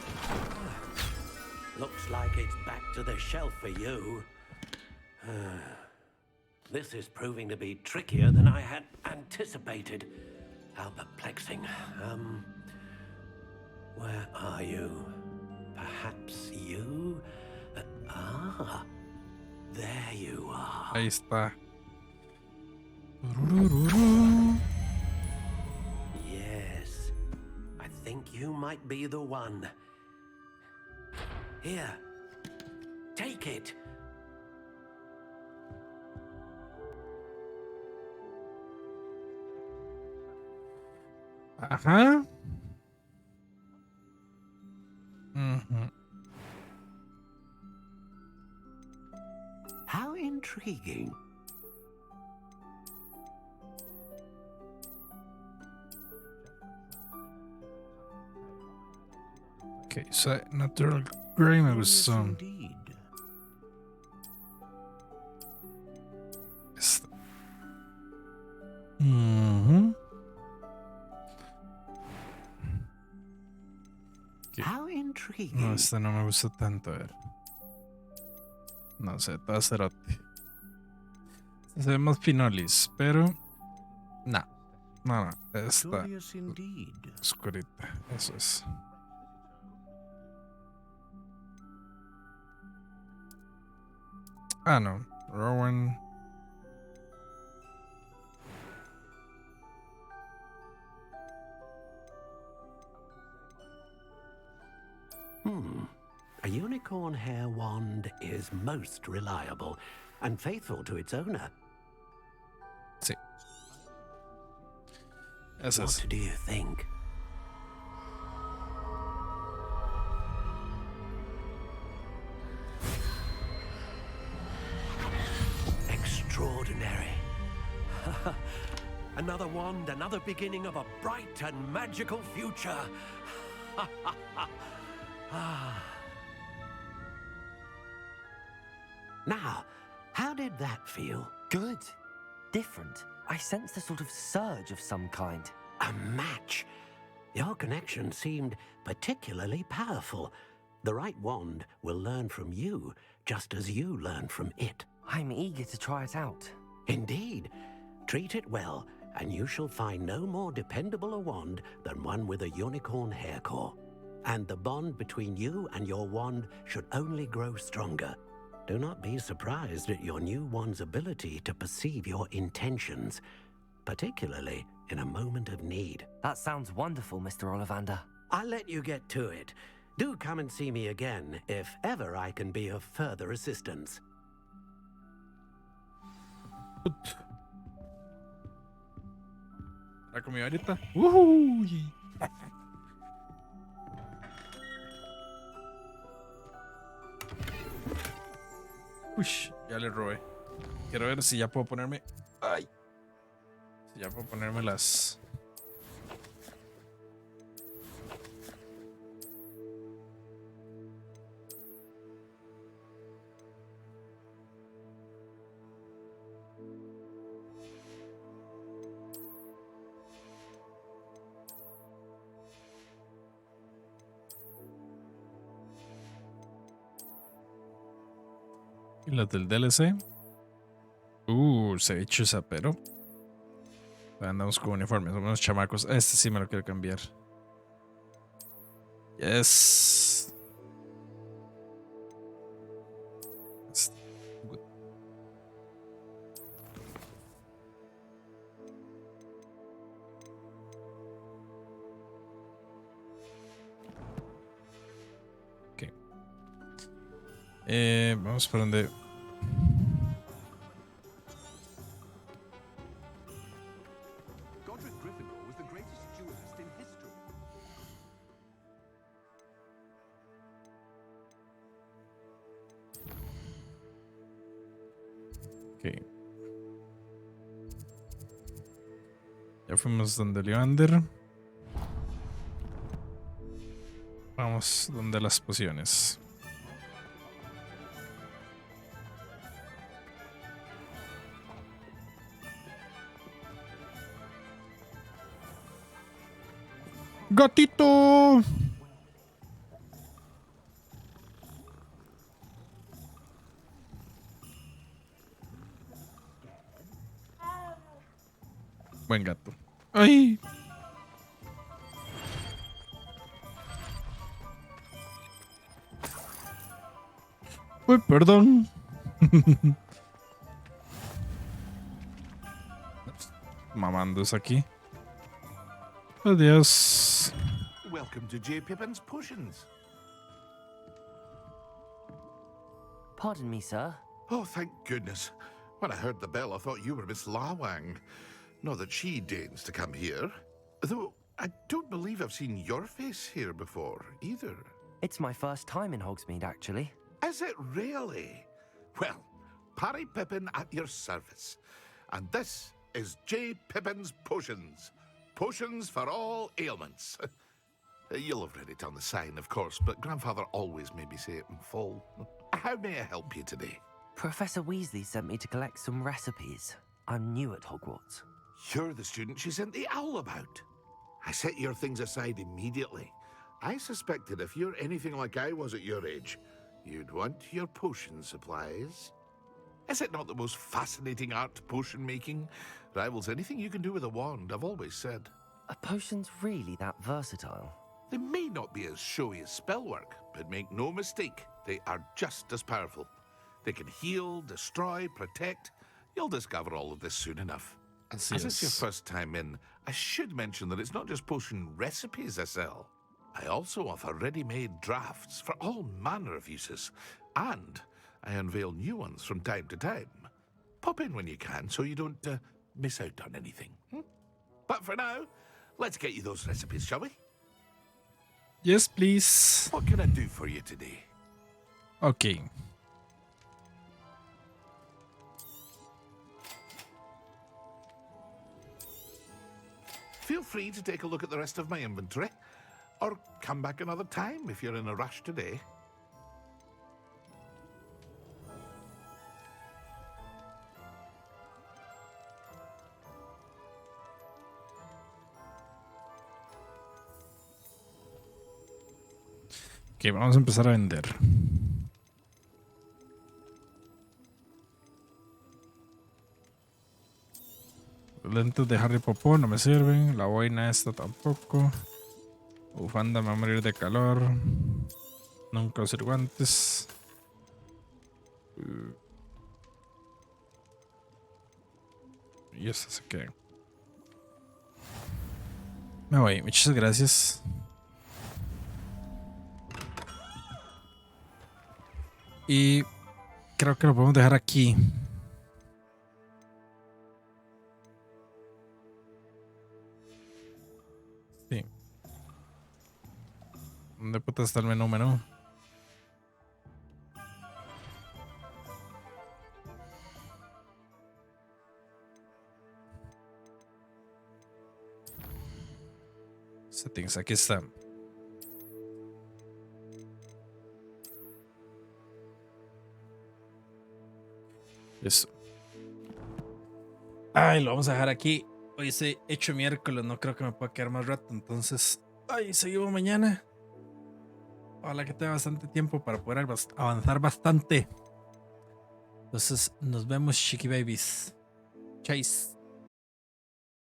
Looks like it's back to the shelf for you. This is proving to be trickier than I had anticipated. How perplexing. Where are you? Perhaps you? There you are. Ahí está. Yes. I think you might be the one. Here. Take it. Ajá. How intriguing. Ok, so Natural Grey me gustó. Esta. How intriguing. No, esta no me gusta tanto. A ver. No sé, toda cerote. Se ve más pinolis, pero. No. No, esta. Oscurita. Eso es. Ah, no. Rowan. A unicorn hair wand is most reliable and faithful to its owner. Sí. Eso es. What do you think? Extraordinary. Another wand, another beginning of a bright and magical future. Now, how did that feel? Good. Different. I sensed a sort of surge of some kind. A match. Your connection seemed particularly powerful. The right wand will learn from you, just as you learn from it. I'm eager to try it out. Indeed. Treat it well, and you shall find no more dependable a wand than one with a unicorn hair core. And the bond between you and your wand should only grow stronger. Do not be surprised at your new wand's ability to perceive your intentions, particularly in a moment of need. That sounds wonderful, Mr. Ollivander. I'll let you get to it. Do come and see me again if ever I can be of further assistance. ¿La comió ahorita? ¡Uy! Uy, ya le robé. Quiero ver si ya puedo ponerme. ¡Ay! Si ya puedo ponerme las. Y las del DLC. Se ve chusa, pero andamos con uniformes, somos unos chamacos. Este sí me lo quiero cambiar. Yes. Good. Ok. Vamos por donde. Okay. Ya fuimos donde Leander. Vamos donde las pociones. ¡Gatito! Buen gato. ¡Ay! Uy, perdón. Mamándose aquí. Adiós. Welcome to J. Pippin's Potions. Pardon me, sir. Oh, thank goodness. When I heard the bell, I thought you were Miss Lawang. Not that she deigns to come here. Though, I don't believe I've seen your face here before, either. It's my first time in Hogsmeade, actually. Is it really? Well, Parry Pippin at your service. And this is J. Pippin's Potions. Potions for all ailments. You'll have read it on the sign, of course, but Grandfather always made me say it in full. How may I help you today? Professor Weasley sent me to collect some recipes. I'm new at Hogwarts. You're the student she sent the owl about. I set your things aside immediately. I suspected if you're anything like I was at your age, you'd want your potion supplies. Is it not the most fascinating art, potion making? Rivals anything you can do with a wand, I've always said. Are potions really that versatile? They may not be as showy as spellwork, but make no mistake, they are just as powerful. They can heal, destroy, protect. You'll discover all of this soon enough. As it's your first time in, I should mention that it's not just potion recipes I sell. I also offer ready-made drafts for all manner of uses, and I unveil new ones from time to time. Pop in when you can so you don't miss out on anything. But for now, let's get you those recipes, shall we? Yes, please. What can I do for you today? Ok. Feel free to take a look at the rest of my inventory, or come back another time if you're in a rush today. Ok, vamos a empezar a vender. Los lentes de Harry Potter no me sirven. La boina esta tampoco. Bufanda me va a morir de calor. Nunca usar guantes. Y esta se queda. Me voy, muchas gracias. Y creo que lo podemos dejar aquí. Sí. ¿Dónde puta está el menú? Settings, aquí está. Eso. Ay, lo vamos a dejar aquí. Hoy es hecho miércoles, no creo que me pueda quedar más rato. Entonces, ay, seguimos mañana. Ojalá que tenga bastante tiempo para poder avanzar bastante. Entonces, nos vemos, chiqui babies. Chase.